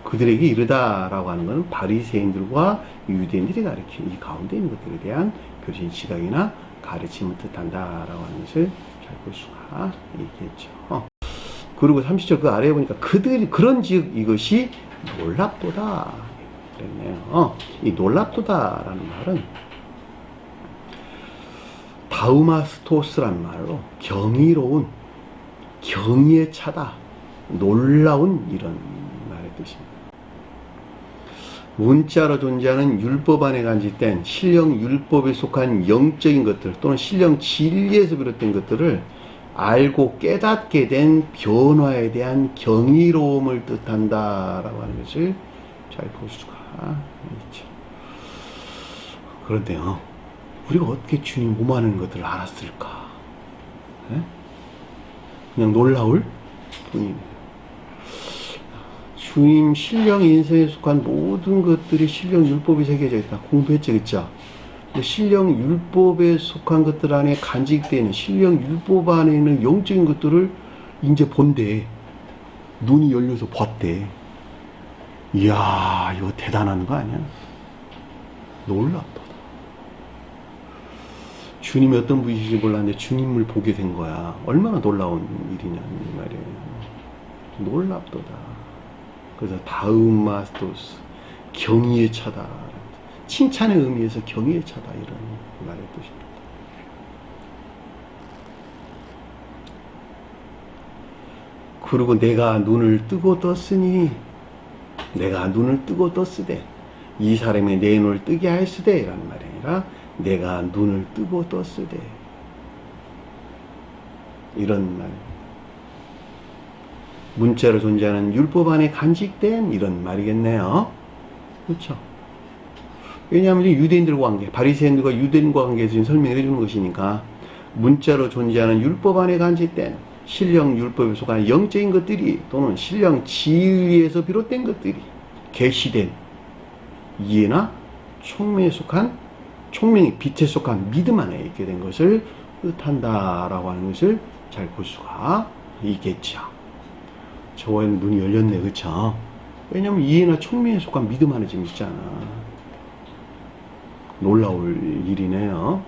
그들에게 이르다라고 하는 것은 바리새인들과 유대인들이 가르치는 이 가운데 있는 것들에 대한 교신 시각이나 가르침을 뜻한다라고 하는 것을 잘 볼 수가 있겠죠. 그리고 30절 그 아래에 보니까 그들이 그런즉 이것이 놀랍도다 그랬네요. 이 놀랍도다라는 말은 다우마스토스란 말로 경이로운, 경이에 차다, 놀라운 이런 말의 뜻입니다. 문자로 존재하는 율법 안에 간직된 신령 율법에 속한 영적인 것들 또는 신령 진리에서 비롯된 것들을 알고 깨닫게 된 변화에 대한 경이로움을 뜻한다라고 하는 것을 잘 볼 수가 있죠. 그런데요, 우리가 어떻게 주님 몸하는 것들을 알았을까? 네? 그냥 놀라울 뿐이네요. 주님 신령 인생에 속한 모든 것들이 신령 율법이 새겨져 있다. 공부했죠, 그죠? 신령 율법에 속한 것들 안에 간직되는 신령 율법 안에 있는 영적인 것들을 이제 본대. 눈이 열려서 봤대. 이야, 이거 대단한 거 아니야? 놀랍다. 주님이 어떤 분이신지 몰랐는데 주님을 보게 된 거야. 얼마나 놀라운 일이냐 말이에요. 놀랍도다. 그래서 다음마스토스, 경의에 차다. 칭찬의 의미에서 경의에 차다 이런 말의 뜻입니다. 그리고 내가 눈을 뜨고 떴으니, 내가 눈을 뜨고 떴으되 이 사람이 내 눈을 뜨게 하였으되 라는 말이 아니라 내가 눈을 뜨고 떴으되 이런 말입니다. 문자로 존재하는 율법 안에 간직된 이런 말이겠네요. 그렇죠? 왜냐하면 유대인들과 관계, 바리새인들과 유대인과 관계에서 지금 설명을 해주는 것이니까 문자로 존재하는 율법 안에 간직된 신령 율법에 속한 영적인 것들이 또는 신령 진리에서 비롯된 것들이 계시된 이해나 총명에 속한, 총명이 빛에 속한 믿음 안에 있게 된 것을 뜻한다라고 하는 것을 잘 볼 수가 있겠죠. 저와는 눈이 열렸네, 그쵸? 왜냐면 이해나 총명에 속한 믿음 안에 지금 있잖아. 놀라울 일이네요.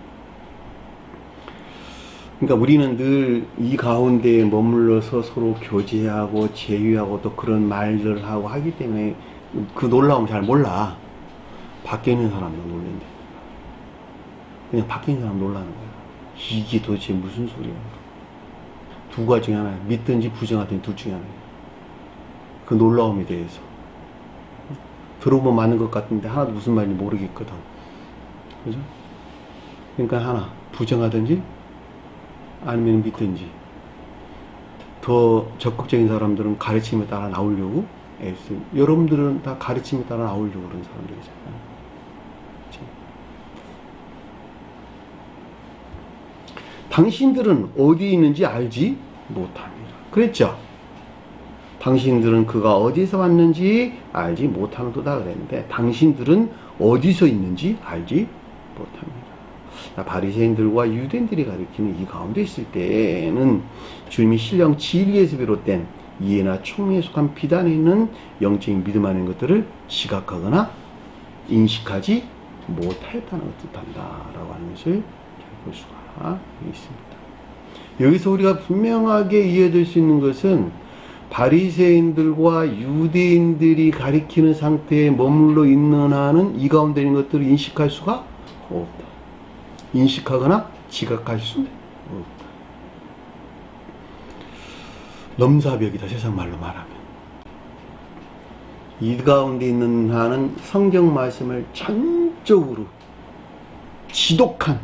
그러니까 우리는 늘 이 가운데에 머물러서 서로 교제하고 제휴하고 또 그런 말들을 하고 하기 때문에 그 놀라움 잘 몰라. 밖에 있는 사람도 놀란대. 그냥 밖에 있는 사람 놀라는 거야. 이게 도대체 무슨 소리야. 두 가지 중에 하나야. 믿든지 부정하든지 둘 중에 하나야. 그 놀라움에 대해서. 들어보면 맞는 것 같은데 하나도 무슨 말인지 모르겠거든. 그죠? 그러니까 하나, 부정하든지 아니면 믿든지. 더 적극적인 사람들은 가르침에 따라 나오려고 애쓰고, 여러분들은 다 가르침에 따라 나오려고 그런 사람들이잖아요. 그치? 당신들은 어디에 있는지 알지 못합니다. 그랬죠? 당신들은 그가 어디서 왔는지 알지 못하는도다 그랬는데 당신들은 어디서 있는지 알지 못합니다. 바리새인들과 유대인들이 가리키는 이 가운데 있을 때는 주님이 신령 진리에서 비롯된 이해나 총명에 속한 비단에 있는 영적인 믿음 안에 있는 것들을 시각하거나 인식하지 못하였다는 것을 뜻한다라고 하는 것을 잘 볼 수가 있습니다. 여기서 우리가 분명하게 이해될 수 있는 것은 바리새인들과 유대인들이 가리키는 상태에 머물러 있는 한은 이 가운데 있는 것들을 인식할 수가 없다. 인식하거나 지각할 수 없다. 넘사벽이다, 세상 말로 말하면. 이 가운데 있는 한은 성경 말씀을 전적으로 지독한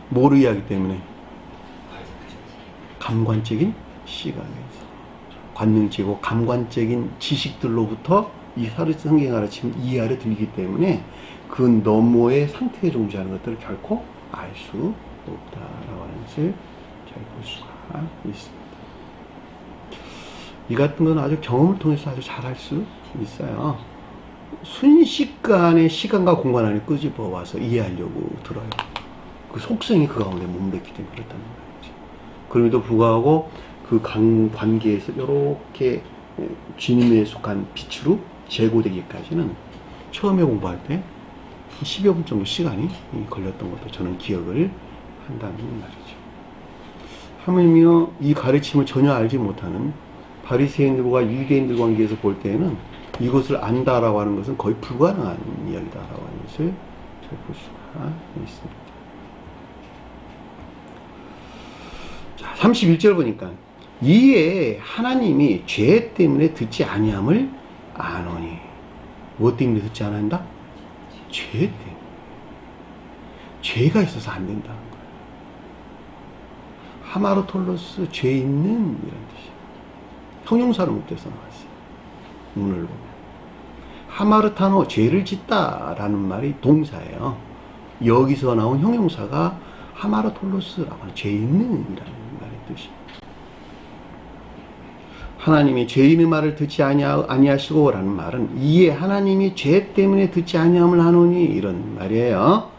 모르게 하기 때문에 감관적인 시각에서 관능적이고 감관적인 지식들로부터 이 성경 가르침을 이해하려 들기 때문에 그 너머의 상태에 존재하는 것들을 결코 알 수 없다라고 하는 것을 잘 볼 수가 있습니다. 이 같은 건 아주 경험을 통해서 아주 잘 할 수 있어요. 순식간에 시간과 공간 안에 끄집어 와서 이해하려고 들어요. 그 속성이 그 가운데 몸뱉기 때문에 그렇다는 거죠. 그럼에도 불구하고 그 관계에서 이렇게 주님에 속한 빛으로 제고되기까지는 처음에 공부할 때 10여 분 정도 시간이 걸렸던 것도 저는 기억을 한다는 말이죠. 하물며 이 가르침을 전혀 알지 못하는 바리새인들과 유대인들 관계에서 볼 때에는 이것을 안다라고 하는 것은 거의 불가능한 이야기다라고 하는 것을 잘 볼 수가 있습니다. 자, 31절 보니까 이에 하나님이 죄 때문에 듣지 아니함을 아노니. 뭐 때문에 듣지 않는다? 죄 때문에. 죄가 있어서 안 된다는 거예요. 하마르톨로스, 죄 있는 이런 뜻이에요. 형용사를 못해서 나왔어요. 문을 보면. 하마르타노, 죄를 짓다라는 말이 동사예요. 여기서 나온 형용사가 하마르톨로스라고 하는 죄 있는 이라는 말의 뜻이에요. 하나님이 죄인의 말을 듣지 아니하시고 라는 말은 이에 하나님이 죄 때문에 듣지 아니함을 하노니 이런 말이에요.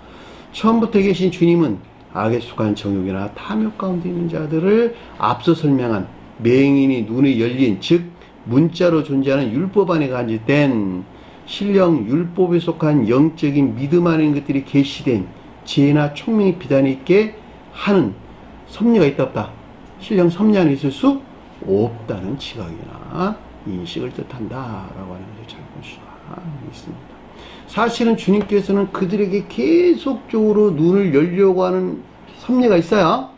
처음부터 계신 주님은 악에 속한 정욕이나 탐욕 가운데 있는 자들을 앞서 설명한 맹인이 눈이 열린, 즉 문자로 존재하는 율법 안에 간직된 신령 율법에 속한 영적인 믿음 안에 있는 것들이 계시된 지혜나 총명이 비단 있게 하는 섭리가 있다 없다. 신령 섭리 안에 있을 수 없다는 지각이나 인식을 뜻한다라고 하는 것을 잘 볼 수가 있습니다. 사실은 주님께서는 그들에게 계속적으로 눈을 열려고 하는 섭리가 있어요.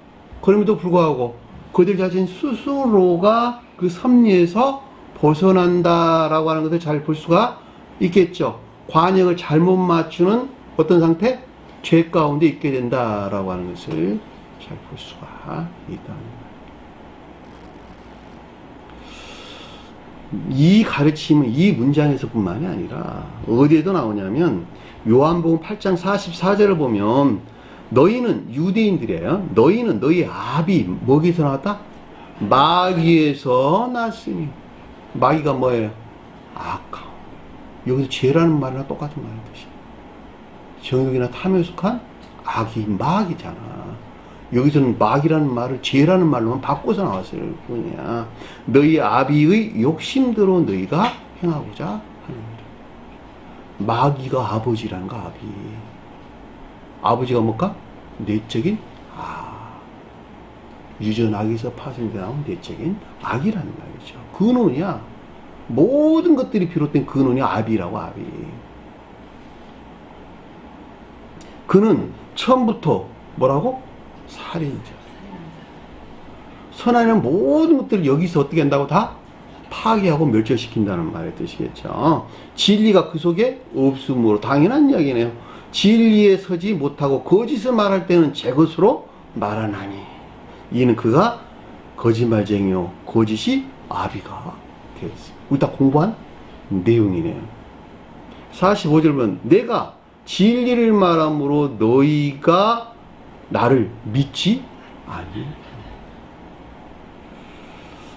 그럼에도 불구하고 그들 자신 스스로가 그 섭리에서 벗어난다라고 하는 것을 잘 볼 수가 있겠죠. 관역을 잘못 맞추는 어떤 상태? 죄 가운데 있게 된다라고 하는 것을 잘 볼 수가 있다는 이 가르침은 이 문장에서 뿐만이 아니라 어디에도 나오냐면 요한복음 8장 44절을 보면 너희는 유대인들이에요. 너희는 너희 압이 뭐기에서 나왔다? 마귀에서 났으니. 마귀가 뭐예요? 아까워. 여기서 죄라는 말이나 똑같은 말인 뜻이에요. 정욕이나 탐욕에 속한 악이 마귀잖아. 여기서는 마귀라는 말을 죄라는 말로만 바꿔서 나왔을 뿐이야. 너희 아비의 욕심대로 너희가 행하고자 하는 거다. 마귀가 아버지라는 거, 아비. 아버지가 뭘까? 내적인 유전악에서 파생되어 나온 내적인 악이라는 말이죠. 근원이야. 모든 것들이 비롯된 근원이 아비라고, 아비. 그는 처음부터 뭐라고? 살인자. 선하는 모든 것들을 여기서 어떻게 한다고? 다 파괴하고 멸절시킨다는 말의 뜻이겠죠. 진리가 그 속에 없으므로. 당연한 이야기네요. 진리에 서지 못하고 거짓을 말할 때는 제 것으로 말하나니 이는 그가 거짓말쟁이요 거짓이 아비가 되었습니다. 우리 다 공부한 내용이네요. 45절 보면 내가 진리를 말함으로 너희가 나를 믿지 아니.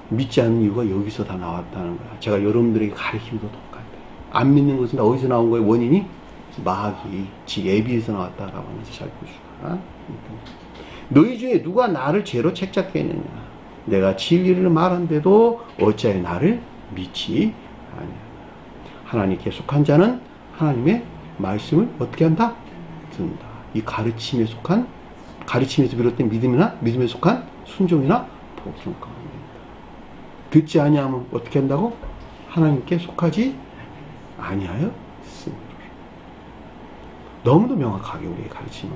믿지 않는 이유가 여기서 다 나왔다는 거야. 제가 여러분들에게 가르침도 똑같아요. 안 믿는 것은 다 어디서 나온 거예요? 원인이 마귀, 즉 애비에서 나왔다라고 하면서 잘 볼 수가 있습니다. 너희 중에 누가 나를 죄로 책잡겠느냐? 내가 진리를 말한데도 어찌하여 나를 믿지 아니냐? 하나님께 속한 자는 하나님의 말씀을 어떻게 한다? 듣는다. 이 가르침에 속한, 가르침에서 비롯된 믿음이나 믿음에 속한 순종이나 복종 가운데 듣지 아니하면 어떻게 한다고? 하나님께 속하지 아니하여 씁니다. 너무도 명확하게 우리의 가르침을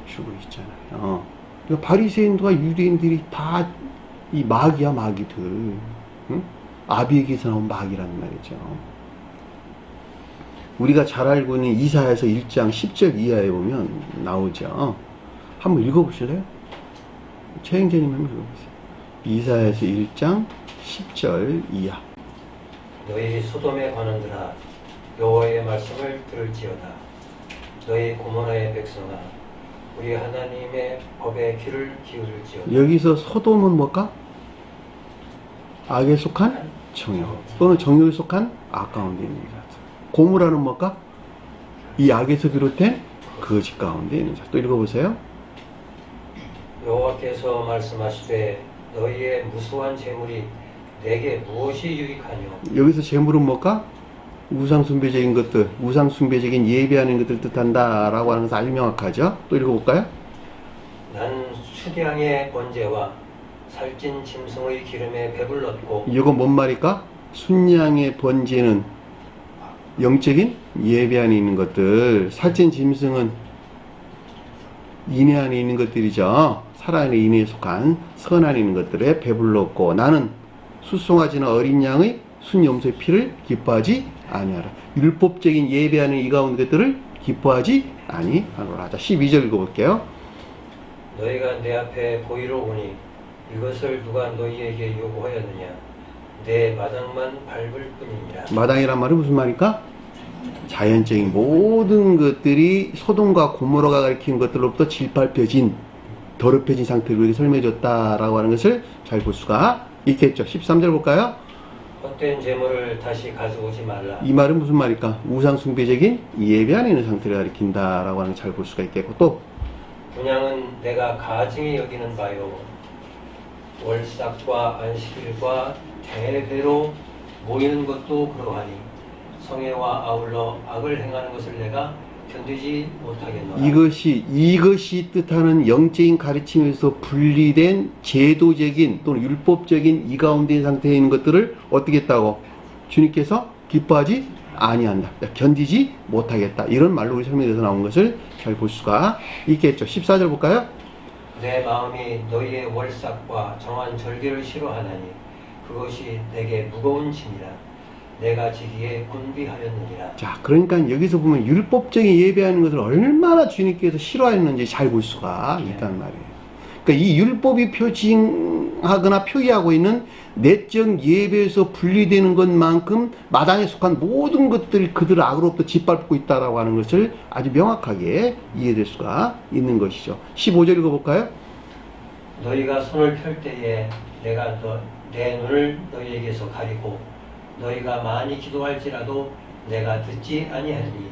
주고 있잖아요. 그러니까 바리새인들과 유대인들이 다 이 마귀야, 마귀들. 응? 아비에게서 나온 마귀라는 말이죠. 우리가 잘 알고 있는 이사야서 1장 10절 이하에 보면 나오죠. 한번 읽어보실래요? 최행재님 한번 읽어보세요. 이사야서 1장 10절 이하. 너희 소돔에 관한들아 여호와의 말씀을 들을지어다. 너희 고모라의 백성아 우리 하나님의 법에 귀를 기울일지어다. 여기서 소돔은 뭘까? 악에 속한 정욕 또는 정욕에 속한 악 가운데 있는 자. 고모라는 뭘까? 이 악에서 비롯된 거짓 가운데 있는 자. 또 읽어보세요. 여호와께서 말씀하시되 너희의 무수한 재물이 내게 무엇이 유익하뇨? 여기서 재물은 뭘까? 우상숭배적인 것들, 우상숭배적인 예배하는 것들 뜻한다라고 하는 것은 아주 명확하죠. 또 읽어볼까요? 나는 수량의 번제와 살찐 짐승의 기름에 배불렀고 이거 뭔 말일까? 순양의 번제는 영적인 예배 안에 있는 것들, 살찐 짐승은 인해 안에 있는 것들이죠. 살아있는 인해에 속한 선 안에 있는 것들에 배불렀고 나는 수송아지나 어린 양의 순염소의 피를 기뻐하지 아니하라. 율법적인 예배 안에 이 가운데 것들을 기뻐하지 아니하노라. 자, 12절 읽어볼게요. 너희가 내 앞에 보이러 오니 이것을 누가 너희에게 요구하였느냐? 내 마당만 밟을 뿐이니라. 마당이란 말은 무슨 말일까? 자연적인 모든 것들이 소돔과 고모라가 가리키는 것들로부터 질밟혀진 더럽혀진 상태로 이렇게 설명해줬다라고 하는 것을 잘 볼 수가 있겠죠. 13절 볼까요? 헛된 재물을 다시 가져오지 말라. 이 말은 무슨 말일까? 우상숭배적인 예배 안에 있는 상태를 가리킨다라고 하는 걸 잘 볼 수가 있겠고 또 분양은 내가 가증히 여기는 바요 월삭과 안식일과 대배로 모이는 것도 그러하니 성회와 아울러 악을 행하는 것을 내가 견디지 못하겠노라. 이것이 뜻하는 영적인 가르침에서 분리된 제도적인 또는 율법적인 이 가운데 상태에 있는 것들을 어떻게 했다고? 주님께서 기뻐하지 아니한다. 견디지 못하겠다. 이런 말로 우리 설명에서 나온 것을 잘 볼 수가 있겠죠. 14절 볼까요? 내 마음이 너희의 월삭과 정한 절기를 싫어하나니 그것이 내게 무거운 짐이라. 내가 지기에 곤비하였느니라. 자, 그러니까 여기서 보면 율법적인 예배하는 것을 얼마나 주님께서 싫어하였는지 잘 볼 수가 있다는 말이에요. 그러니까 이 율법이 표징하거나 표기하고 있는 내적 예배에서 분리되는 것만큼 마당에 속한 모든 것들이 그들을 악으로부터 짓밟고 있다라고 하는 것을 아주 명확하게 이해될 수가 있는 것이죠. 15절 읽어볼까요? 너희가 손을 펼 때에 내가 내 눈을 너희에게서 가리고 너희가 많이 기도할지라도 내가 듣지 아니하리니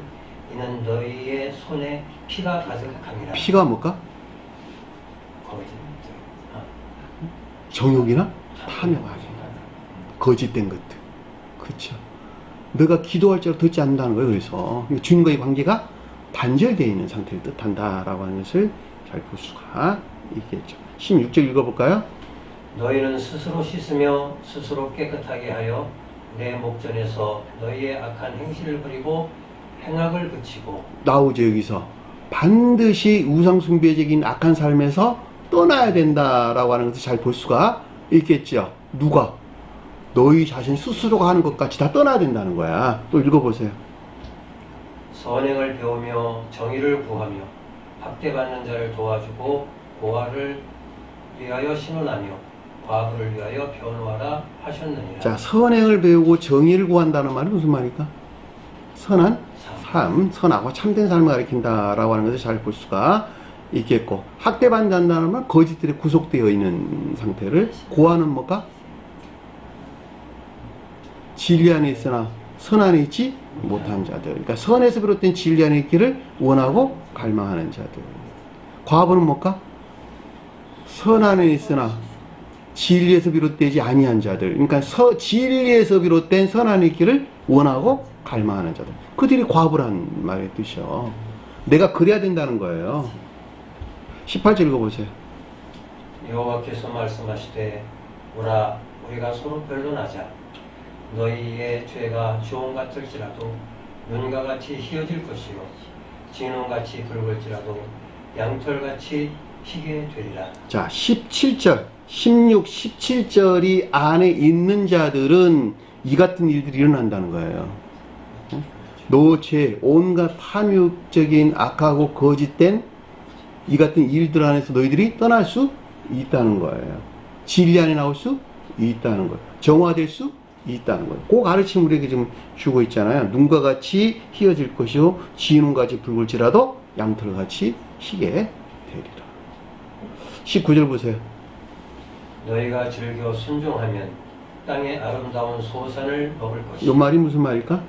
이는 너희의 손에 피가 가득함이라. 피가 뭘까? 정욕이나 탐욕하지. 거짓된 것들. 그렇죠. 너가 기도할지라도 듣지 않는다는 거예요. 그래서 주님과의 관계가 단절되어 있는 상태를 뜻한다라고 하는 것을 잘 볼 수가 있겠죠. 16절 읽어볼까요? 너희는 스스로 씻으며 스스로 깨끗하게 하여 내 목전에서 너희의 악한 행실을 버리고 행악을 그치고. 나오죠. 여기서 반드시 우상숭배적인 악한 삶에서 떠나야 된다라고 하는 것을 잘 볼 수가 있겠죠. 누가? 너희 자신 스스로가 하는 것 같이 다 떠나야 된다는 거야. 또 읽어보세요. 선행을 배우며 정의를 구하며 학대받는 자를 도와주고 고아를 위하여 신원하며 과부를 위하여 변호하라 하셨느니라. 자, 선행을 배우고 정의를 구한다는 말은 무슨 말일까? 선한 삶, 선하고 참된 삶을 가리킨다라고 하는 것을 잘 볼 수가 있겠고, 학대받는다는 말 거짓들에 구속되어 있는 상태를, 고아는 뭘까? 진리 안에 있으나 선 안에 있지 못한 자들. 그러니까 선에서 비롯된 진리 안에 있기를 원하고 갈망하는 자들. 과부는 뭘까? 선 안에 있으나 진리에서 비롯되지 아니한 자들. 그러니까 진리에서 비롯된 선 안에 있기를 원하고 갈망하는 자들. 그들이 과부란 말의 뜻이요. 내가 그래야 된다는 거예요. 18절 읽어보세요. 여호와께서 말씀하시되 오라 우리가 서로 변론하자. 너희의 죄가 주홍 같을지라도 눈과 같이 희어질 것이요 진홍같이 붉을지라도 양털같이 희게 되리라. 자, 17절 16, 17절이 안에 있는 자들은 이 같은 일들이 일어난다는 거예요. 노죄, 온갖 탐욕적인 악하고 거짓된 이 같은 일들 안에서 너희들이 떠날 수 있다는 거예요. 진리 안에 나올 수 있다는 거예요. 정화될 수 있다는 거예요. 그 가르침 우리에게 좀 주고 있잖아요. 눈과 같이 희어질 것이요 진홍같이 붉을지라도 양털같이 희게 되리라. 19절 보세요. 너희가 즐겨 순종하면 땅의 아름다운 소산을 먹을 것이다. 이 말이 무슨 말일까?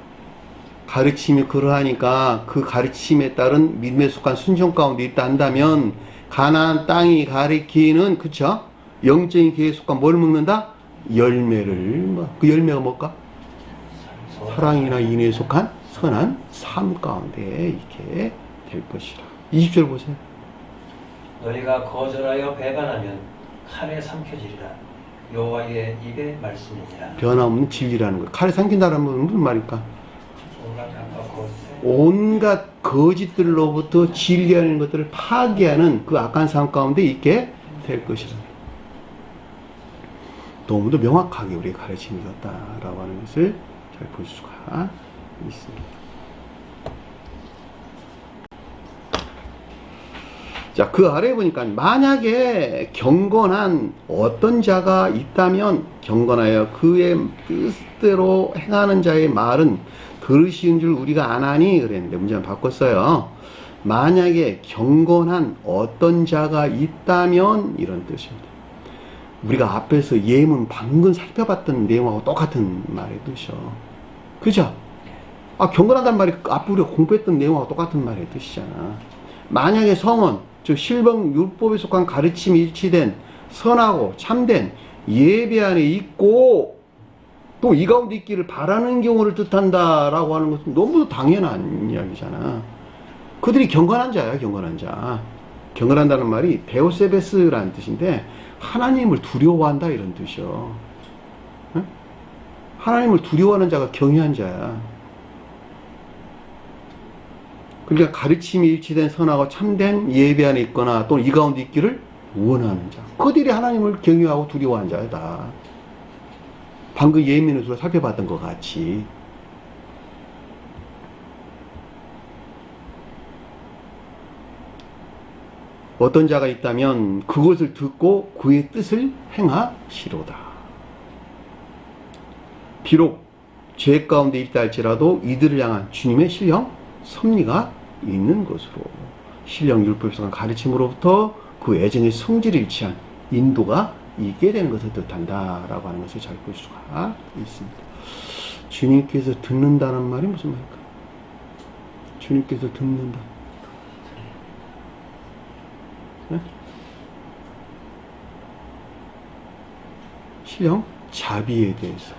가르침이 그러하니까 그 가르침에 따른 믿음에 속한 순종 가운데 있다 한다면 가나안 땅이 가리키는, 그쵸? 영적인 계에 속한 뭘 먹는다? 열매를. 그 열매가 뭘까? 사랑이나 인애에 속한 선한 삶 가운데 있게 될 것이라. 20절 보세요. 너희가 거절하여 배반하면 칼에 삼켜지리라. 여호와의 입의 말씀이니라. 변함없는 진리라는 거예요. 칼에 삼킨다는 건 무슨 말일까? 온갖 거짓들로부터 진리하는 것들을 파괴하는 그 악한 삶 가운데 있게 될 것이라. 너무도 명확하게 우리의 가르침이었다라고 하는 것을 잘 볼 수가 있습니다. 자, 그 아래에 보니까 만약에 경건한 어떤 자가 있다면 경건하여 그의 뜻대로 행하는 자의 말은 들으시는 줄 우리가 아나니 그랬는데 문제는 바꿨어요. 만약에 경건한 어떤 자가 있다면 이런 뜻입니다. 우리가 앞에서 예문 방금 살펴봤던 내용하고 똑같은 말의 뜻이죠. 그죠? 경건하다는 말이 앞에 우리가 공부했던 내용하고 똑같은 말의 뜻이잖아. 만약에 성원, 즉 실병 율법에 속한 가르침이 일치된 선하고 참된 예배 안에 있고 또 이 가운데 있기를 바라는 경우를 뜻한다라고 하는 것은 너무 당연한 이야기잖아. 그들이 경건한 자야, 경건한 자. 경건한다는 말이 데오세베스라는 뜻인데 하나님을 두려워한다 이런 뜻이요. 응? 하나님을 두려워하는 자가 경외한 자야. 그러니까 가르침이 일치된 선하고 참된 예배 안에 있거나 또는 이 가운데 있기를 원하는 자. 그들이 하나님을 경외하고 두려워한 자다. 방금 예민으로 살펴봤던 것 같이. 어떤 자가 있다면 그것을 듣고 그의 뜻을 행하시로다. 비록 죄 가운데 있다 할지라도 이들을 향한 주님의 신령 섭리가 있는 것으로 신령 율법에 속한 가르침으로부터 그 애정의 성질을 일치한 인도가 있게 되는 것을 뜻한다 라고 하는 것을 잘 볼 수가 있습니다. 주님께서 듣는다는 말이 무슨 말일까? 주님께서 듣는다. 네? 신령 자비에 대해서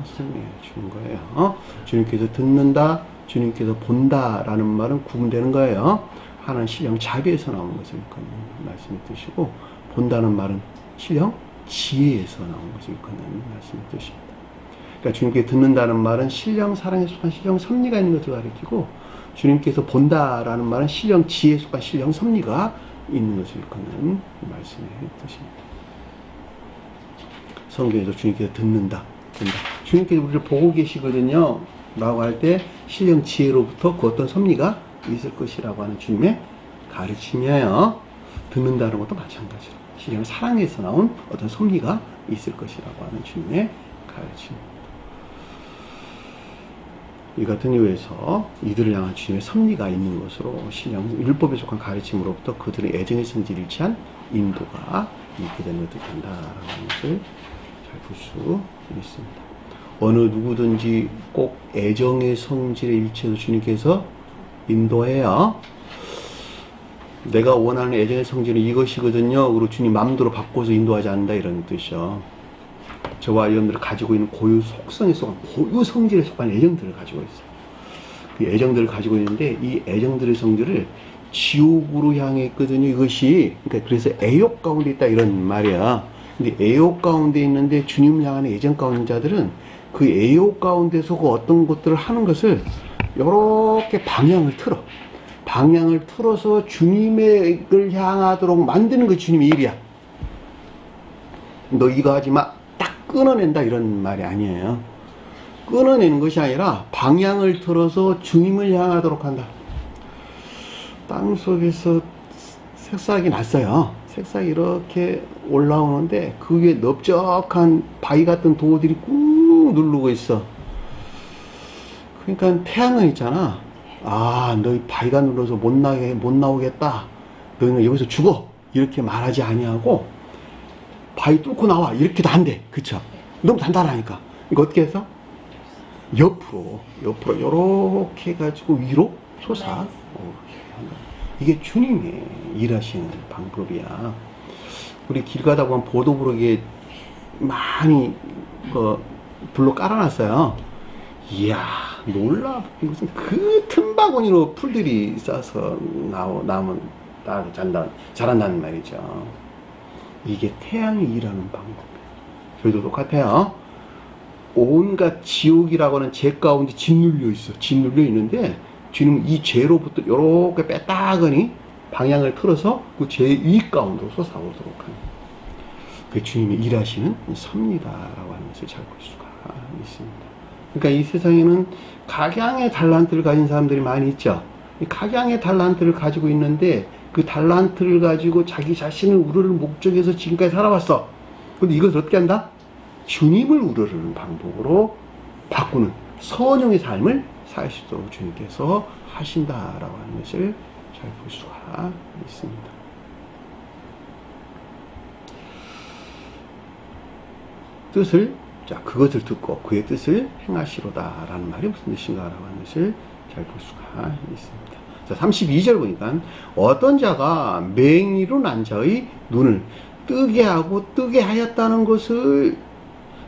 설명해 주는 거예요. 주님께서 듣는다, 주님께서 본다라는 말은 구분되는 거예요. 하나는 신령 자비에서 나오는 것을 일컫는 말씀의 뜻이고, 본다는 말은 신령 지혜에서 나오는 것을 일컫는 말씀의 뜻입니다. 그러니까 주님께 듣는다는 말은 신령 사랑에 속한 신령 섭리가 있는 것을 가리키고, 주님께서 본다라는 말은 신령 지혜에 속한 신령 섭리가 있는 것을 일컫는 말씀의 뜻입니다. 성경에서 주님께서 듣는다, 본다. 주님께서 우리를 보고 계시거든요 라고 할 때 신령 지혜로부터 그 어떤 섭리가 있을 것이라고 하는 주님의 가르침이에요. 듣는다는 것도 마찬가지로 신령 사랑에서 나온 어떤 섭리가 있을 것이라고 하는 주님의 가르침입니다. 이 같은 이유에서 이들을 향한 주님의 섭리가 있는 것으로 신령 율법에 속한 가르침으로부터 그들의 애정의 성질을 일치한 인도가 있게 되는 것을 뜻한다라는 것을 잘 볼 수 있습니다. 어느 누구든지 꼭 애정의 성질에 일치해서 주님께서 인도해야 내가 원하는 애정의 성질은 이것이거든요. 그리고 주님 마음대로 바꿔서 인도하지 않는다 이런 뜻이죠. 저와 여러분들이 가지고 있는 고유 속성에 속한 고유 성질에 속한 애정들을 가지고 있어요. 그 애정들을 가지고 있는데 이 애정들의 성질을 지옥으로 향해 있거든요. 이것이 그러니까 그래서 애욕 가운데 있다 이런 말이야. 근데 애욕 가운데 있는데 주님을 향한 애정 가운데 자들은 그 애욕 가운데서 그 어떤 것들을 하는 것을 이렇게 방향을 틀어서 주님을 향하도록 만드는 게 주님의 일이야. 너 이거 하지 마. 딱 끊어낸다 이런 말이 아니에요. 끊어내는 것이 아니라 방향을 틀어서 주님을 향하도록 한다. 땅 속에서 새싹이 났어요. 새싹이 이렇게 올라오는데 그 위에 넓적한 바위 같은 돌들이 꾹 누르고 있어. 그러니까 태양은 있잖아. 너희 바위가 눌러서 못 나오겠다. 너희는 여기서 죽어. 이렇게 말하지 아니하고 바위 뚫고 나와. 이렇게도 안 돼. 그쵸? 너무 단단하니까. 이거 어떻게 해서? 옆으로 요렇게 해가지고 위로 솟아. 이게 주님의 일하시는 방법이야. 우리 길 가다 보면 보도부르기에 많이 불로 깔아놨어요. 이야, 놀라. 무슨 그 틈바구니로 풀들이 싸서 나면 자란다는 말이죠. 이게 태양이 일하는 방법이에요. 저희도 똑같아요. 온갖 지옥이라고 하는 죄 가운데 짓눌려 있어. 짓눌려 있는데, 주님은 이 죄로부터 요렇게 빼따가니 방향을 틀어서 그 죄 위 가운데로 솟아오도록 하는. 그 주님이 일하시는 섭니다라고 하는 것을 잘 볼 수가 있습니다. 그러니까 이 세상에는 각양의 달란트를 가진 사람들이 많이 있죠. 이 각양의 달란트를 가지고 있는데 그 달란트를 가지고 자기 자신을 우러를 목적해서 지금까지 살아왔어. 근데 이것을 어떻게 한다? 주님을 우러르는 방법으로 바꾸는 선용의 삶을 살 수 있도록 주님께서 하신다라고 하는 것을 잘 볼 수가 있습니다. 그것을 듣고 그의 뜻을 행하시로다 라는 말이 무슨 뜻인가 라고 하는 것을 잘 볼 수가 있습니다. 자, 32절 보니까 어떤 자가 맹인으로 난 자의 눈을 뜨게 하고 뜨게 하였다는 것을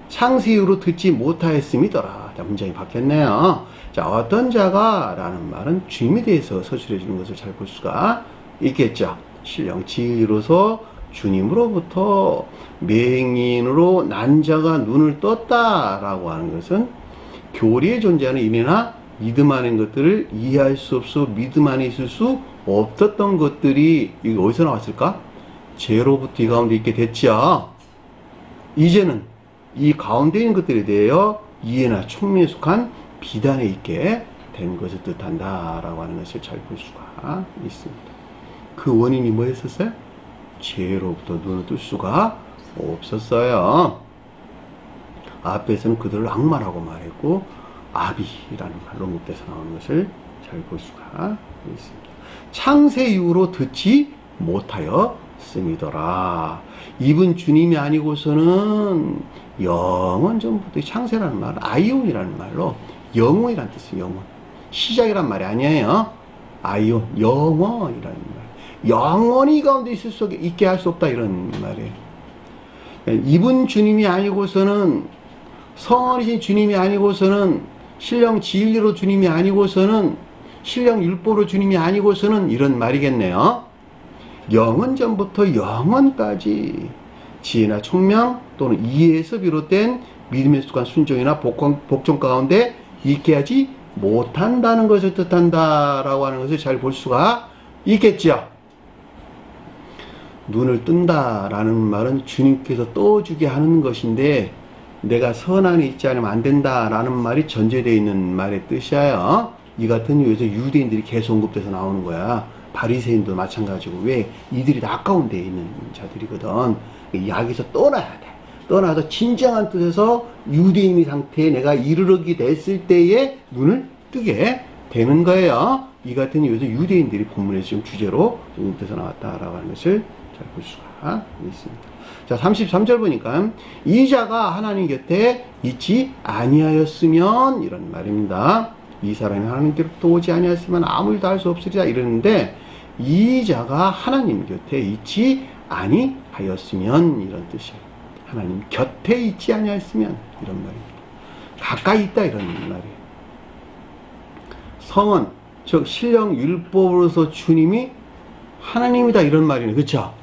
창세 이후로 듣지 못하였음이더라. 자, 문장이 바뀌었네요. 자, 어떤 자가 라는 말은 주님에 대해서 서술해 주는 것을 잘 볼 수가 있겠죠. 신령 진리로서 주님으로부터 맹인으로 난 자가 눈을 떴다라고 하는 것은 교리에 존재하는 인애나 믿음 안의 것들을 이해할 수 없어 믿음 안에 있을 수 없었던 것들이 이거 어디서 나왔을까? 죄로부터 이 가운데 있게 됐죠. 이제는 이 가운데 있는 것들에 대하여 이해나 총명에 속한 비단에 있게 된 것을 뜻한다라고 하는 것을 잘 볼 수가 있습니다. 그 원인이 뭐였었어요? 죄로부터 눈을 뜰 수가 없었어요. 앞에서는 그들을 악마라고 말했고 아비라는 말로 롯데에서 나오는 것을 잘 볼 수가 있습니다. 창세 이후로 듣지 못하였음이더라. 입은 주님이 아니고서는 영원 전부터 창세라는 말, 아이온이라는 말로 영원이라는 뜻이에요. 영원. 시작이란 말이 아니에요. 아이온, 영원이라는 말. 영원히 가운데 있게 할 수 없다 이런 말이에요. 입은 주님이 아니고서는 성원이신 주님이 아니고서는 신령 진리로 주님이 아니고서는 신령 율법으로 주님이 아니고서는 이런 말이겠네요. 영원 전부터 영원까지 지혜나 총명 또는 이해에서 비롯된 믿음에 속한 순종이나 복종 가운데 있게 하지 못한다는 것을 뜻한다라고 하는 것을 잘 볼 수가 있겠죠. 눈을 뜬다라는 말은 주님께서 떠주게 하는 것인데 내가 선안에 있지 않으면 안 된다라는 말이 전제되어 있는 말의 뜻이에요. 이 같은 이유에서 유대인들이 계속 언급돼서 나오는 거야. 바리새인도 마찬가지고. 왜? 이들이 다 아까운 데에 있는 자들이거든. 여기서 떠나야 돼. 떠나서 진정한 뜻에서 유대인의 상태에 내가 이르르게 됐을 때에 눈을 뜨게 되는 거예요. 이 같은 이유에서 유대인들이 본문에서 지금 주제로 언급돼서 나왔다라고 하는 것을 잘 볼 수가 있습니다. 자, 33절 보니까 이 자가 하나님 곁에 있지 아니하였으면 이런 말입니다. 이 사람이 하나님께로부터 오지 아니하였으면 아무 일도 할 수 없으리라 이러는데 이 자가 하나님 곁에 있지 아니하였으면 이런 뜻이에요. 하나님 곁에 있지 아니하였으면 이런 말입니다. 가까이 있다 이런 말이에요. 성은 즉 신령 율법으로서 주님이 하나님이다 이런 말이네. 그렇죠?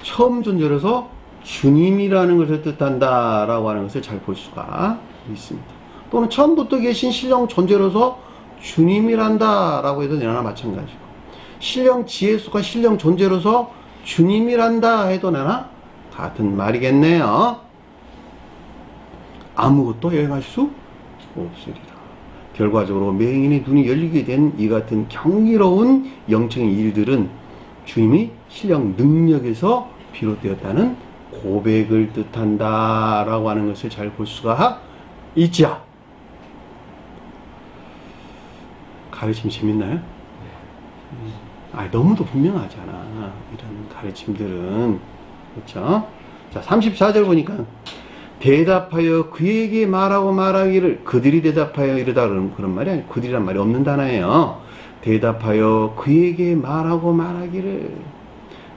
처음 존재로서 주님이라는 것을 뜻한다라고 하는 것을 잘 볼 수가 있습니다. 또는 처음부터 계신 신령 존재로서 주님이란다라고 해도 내나 마찬가지고 신령 지혜 속한 신령 존재로서 주님이란다 해도 내나 같은 말이겠네요. 아무것도 여행할 수 없으리라. 결과적으로 맹인의 눈이 열리게 된 이 같은 경이로운 영적인 일들은 주님이 신령 능력에서 비롯되었다는 고백을 뜻한다라고 하는 것을 잘 볼 수가 있죠. 가르침 재밌나요? 너무도 분명하잖아. 이런 가르침들은. 그렇죠? 자, 34절 보니까 대답하여 그에게 말하고 말하기를 그들이 대답하여 이르다 그런 말이 아니고 그들이란 말이 없는 단어예요. 대답하여 그에게 말하고 말하기를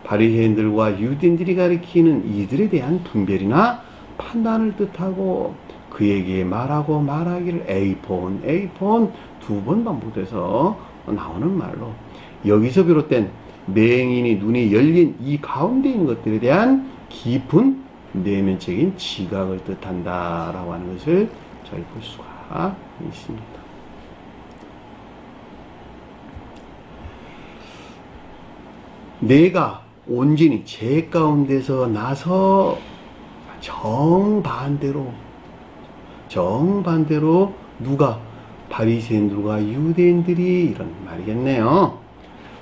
바리새인들과 유대인들이 가리키는 이들에 대한 분별이나 판단을 뜻하고 그에게 말하고 말하기를 에이폰 두 번 반복돼서 나오는 말로 여기서 비롯된 맹인이 눈이 열린 이 가운데 있는 것들에 대한 깊은 내면적인 지각을 뜻한다 라고 하는 것을 잘 볼 수가 있습니다. 내가 온전히 제 가운데서 나서 정반대로 누가 바리새인들과 유대인들이 이런 말이겠네요.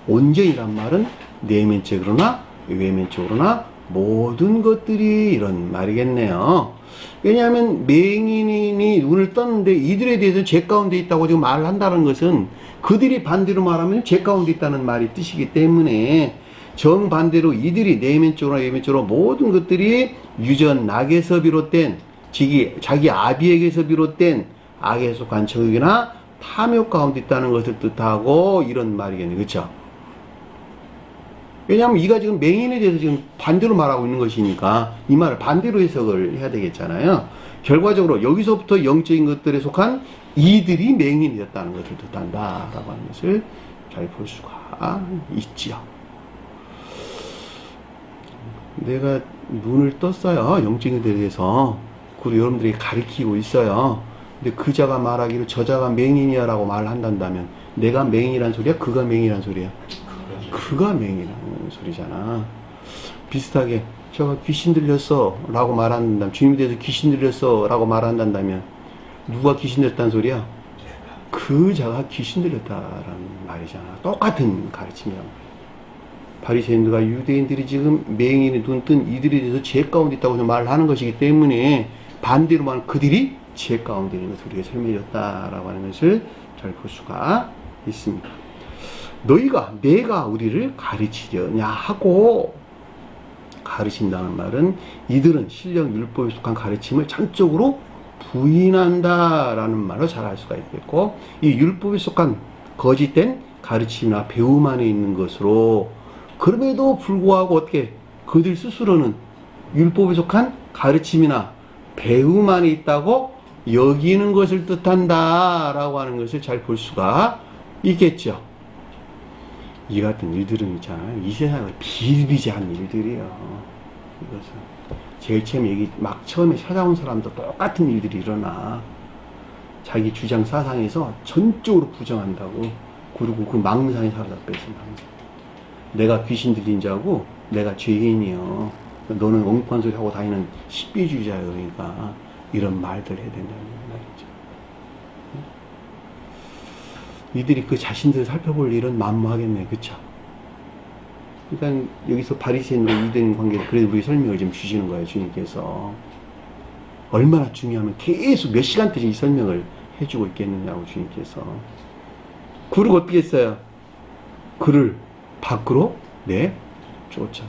온전이란 말은 내면적으로나 외면적으로나 모든 것들이 이런 말이겠네요. 왜냐하면 맹인이 눈을 떴는데 이들에 대해서 제 가운데 있다고 지금 말을 한다는 것은 그들이 반대로 말하면 제 가운데 있다는 말이 뜻이기 때문에 정반대로 이들이 내면적으로나 외면적으로 모든 것들이 유전 낙에서 비롯된 자기 아비에게서 비롯된 악에 속한 정욕이나 탐욕 가운데 있다는 것을 뜻하고 이런 말이겠네요. 그렇죠? 왜냐하면 이가 지금 맹인에 대해서 지금 반대로 말하고 있는 것이니까 이 말을 반대로 해석을 해야 되겠잖아요. 결과적으로 여기서부터 영적인 것들에 속한 이들이 맹인이 됐다는 것을 뜻한다라고 하는 것을 잘 볼 수가 있지요. 내가 눈을 떴어요. 영적인 것들에 대해서. 그리고 여러분들이 가르치고 있어요. 근데 그자가 말하기를 저자가 맹인이야 라고 말을 한다면 내가 맹인이란 소리야? 그가 맹인이란 소리야? 그가 맹인이라는 소리잖아. 비슷하게 저가 귀신 들렸어 라고 말한다면 주님에 대해서 귀신 들렸어 라고 말한다면 누가 귀신 들렸다는 소리야? 그자가 귀신 들렸다라는 말이잖아. 똑같은 가르침이야. 바리새인들과 유대인들이 지금 맹인이 눈 뜬 이들에 대해서 제 가운데 있다고 말을 하는 것이기 때문에 반대로 말하면 그들이 제 가운데 있는 것을 우리가 설명해줬다라고 하는 것을 잘 볼 수가 있습니다. 내가 우리를 가르치려냐 하고 가르친다는 말은 이들은 신령 율법에 속한 가르침을 전적으로 부인한다라는 말로 잘 알 수가 있겠고 이 율법에 속한 거짓된 가르침이나 배움 안에 있는 것으로 그럼에도 불구하고 어떻게 그들 스스로는 율법에 속한 가르침이나 배움 안에 있다고 여기는 것을 뜻한다라고 하는 것을 잘 볼 수가 있겠죠. 이 같은 일들은 있잖아요. 이 세상을 비일비재한 일들이에요. 이것은 제일 처음에 찾아온 사람도 똑같은 일들이 일어나. 자기 주장 사상에서 전적으로 부정한다고. 그리고 그 망상에 사로잡혀 있습니다. 내가 귀신 들린 자고 내가 죄인이요. 너는 엉뚱한 소리 하고 다니는 신비주의자야. 그러니까 이런 말들 해야 된다는 말이죠. 이들이 그 자신들을 살펴볼 일은 만무하겠네. 그쵸? 그러니까 여기서 바리새인과 유대인 관계를 그래도 우리 설명을 좀 주시는 거예요. 주님께서. 얼마나 중요하면 계속 몇 시간째 이 설명을 해주고 있겠느냐고 주님께서. 그리고 어떻게 했어요? 그를 밖으로 쫓아들어.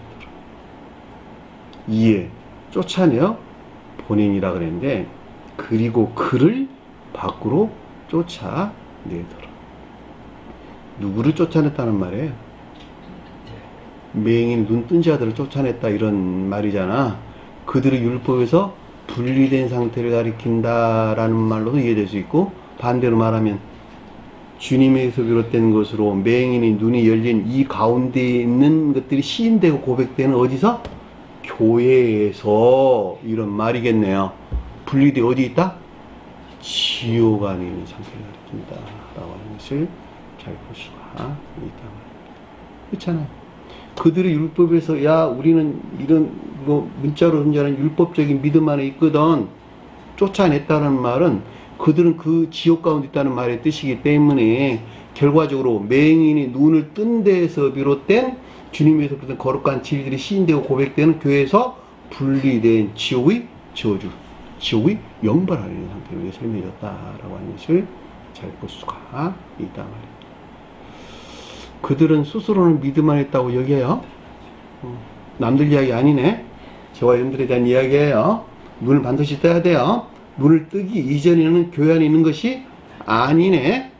이에 쫓아내어 본인이라 그랬는데 그리고 그를 밖으로 쫓아내더라. 누구를 쫓아냈다는 말이에요? 맹인 눈 뜬 자들을 쫓아냈다 이런 말이잖아. 그들의 율법에서 분리된 상태를 가리킨다라는 말로도 이해될 수 있고 반대로 말하면 주님에서 비롯된 것으로 맹인이 눈이 열린 이 가운데 있는 것들이 시인되고 고백되는 어디서? 교회에서 이런 말이겠네요. 분리되어 어디 있다? 지옥 안에 있는 상태를 가리킨다 라고 하는 것을 잘 볼 수가 있다. 그렇잖아요. 그들의 율법에서 야 우리는 이런 문자로 존재하는 율법적인 믿음 안에 있거든 쫓아냈다는 말은 그들은 그 지옥 가운데 있다는 말의 뜻이기 때문에 결과적으로 맹인이 눈을 뜬 데에서 비롯된 주님에서 비롯된 거룩한 진리들이 시인되고 고백되는 교회에서 분리된 지옥의 저주, 지옥의 영벌 안에 있는 상태로 설명해졌다라고 하는 것을 잘 볼 수가 있다 말입니다. 그들은 스스로는 믿음 안에 있다고 여겨요. 남들 이야기 아니네. 저와 여러분들에 대한 이야기예요. 눈을 반드시 떠야 돼요. 눈을 뜨기 이전에는 교회 안에 있는 것이 아니네.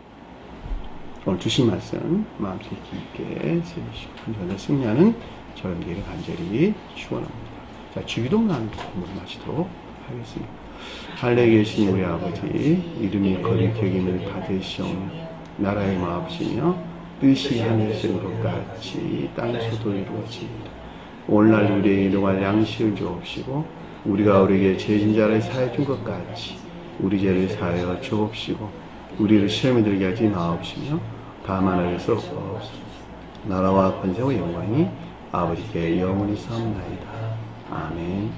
오늘 주신 말씀 마음속에 깊게 새기시고 저는 승리하는 저에게 간절히 축원합니다. 자, 주기도문 한 번 마치도록 하겠습니다. 하늘에 계신 우리 아버지, 이름이 거룩히 여김을 받으시오며 나라의 마옵시며 뜻이 하늘에서 이룬 것 같이 땅에서도 이루어집니다. 오늘날 우리의 일용할 양식을 주옵시고 우리가 우리에게 죄진 자를 사해 준 것 같이 우리 죄를 사하여 주옵시고 우리를 시험에 들게 하지 마옵시며 다만 하여서 없소서. 나라와 권세와 영광이 아버지께 영원히 사옵나이다. 아멘.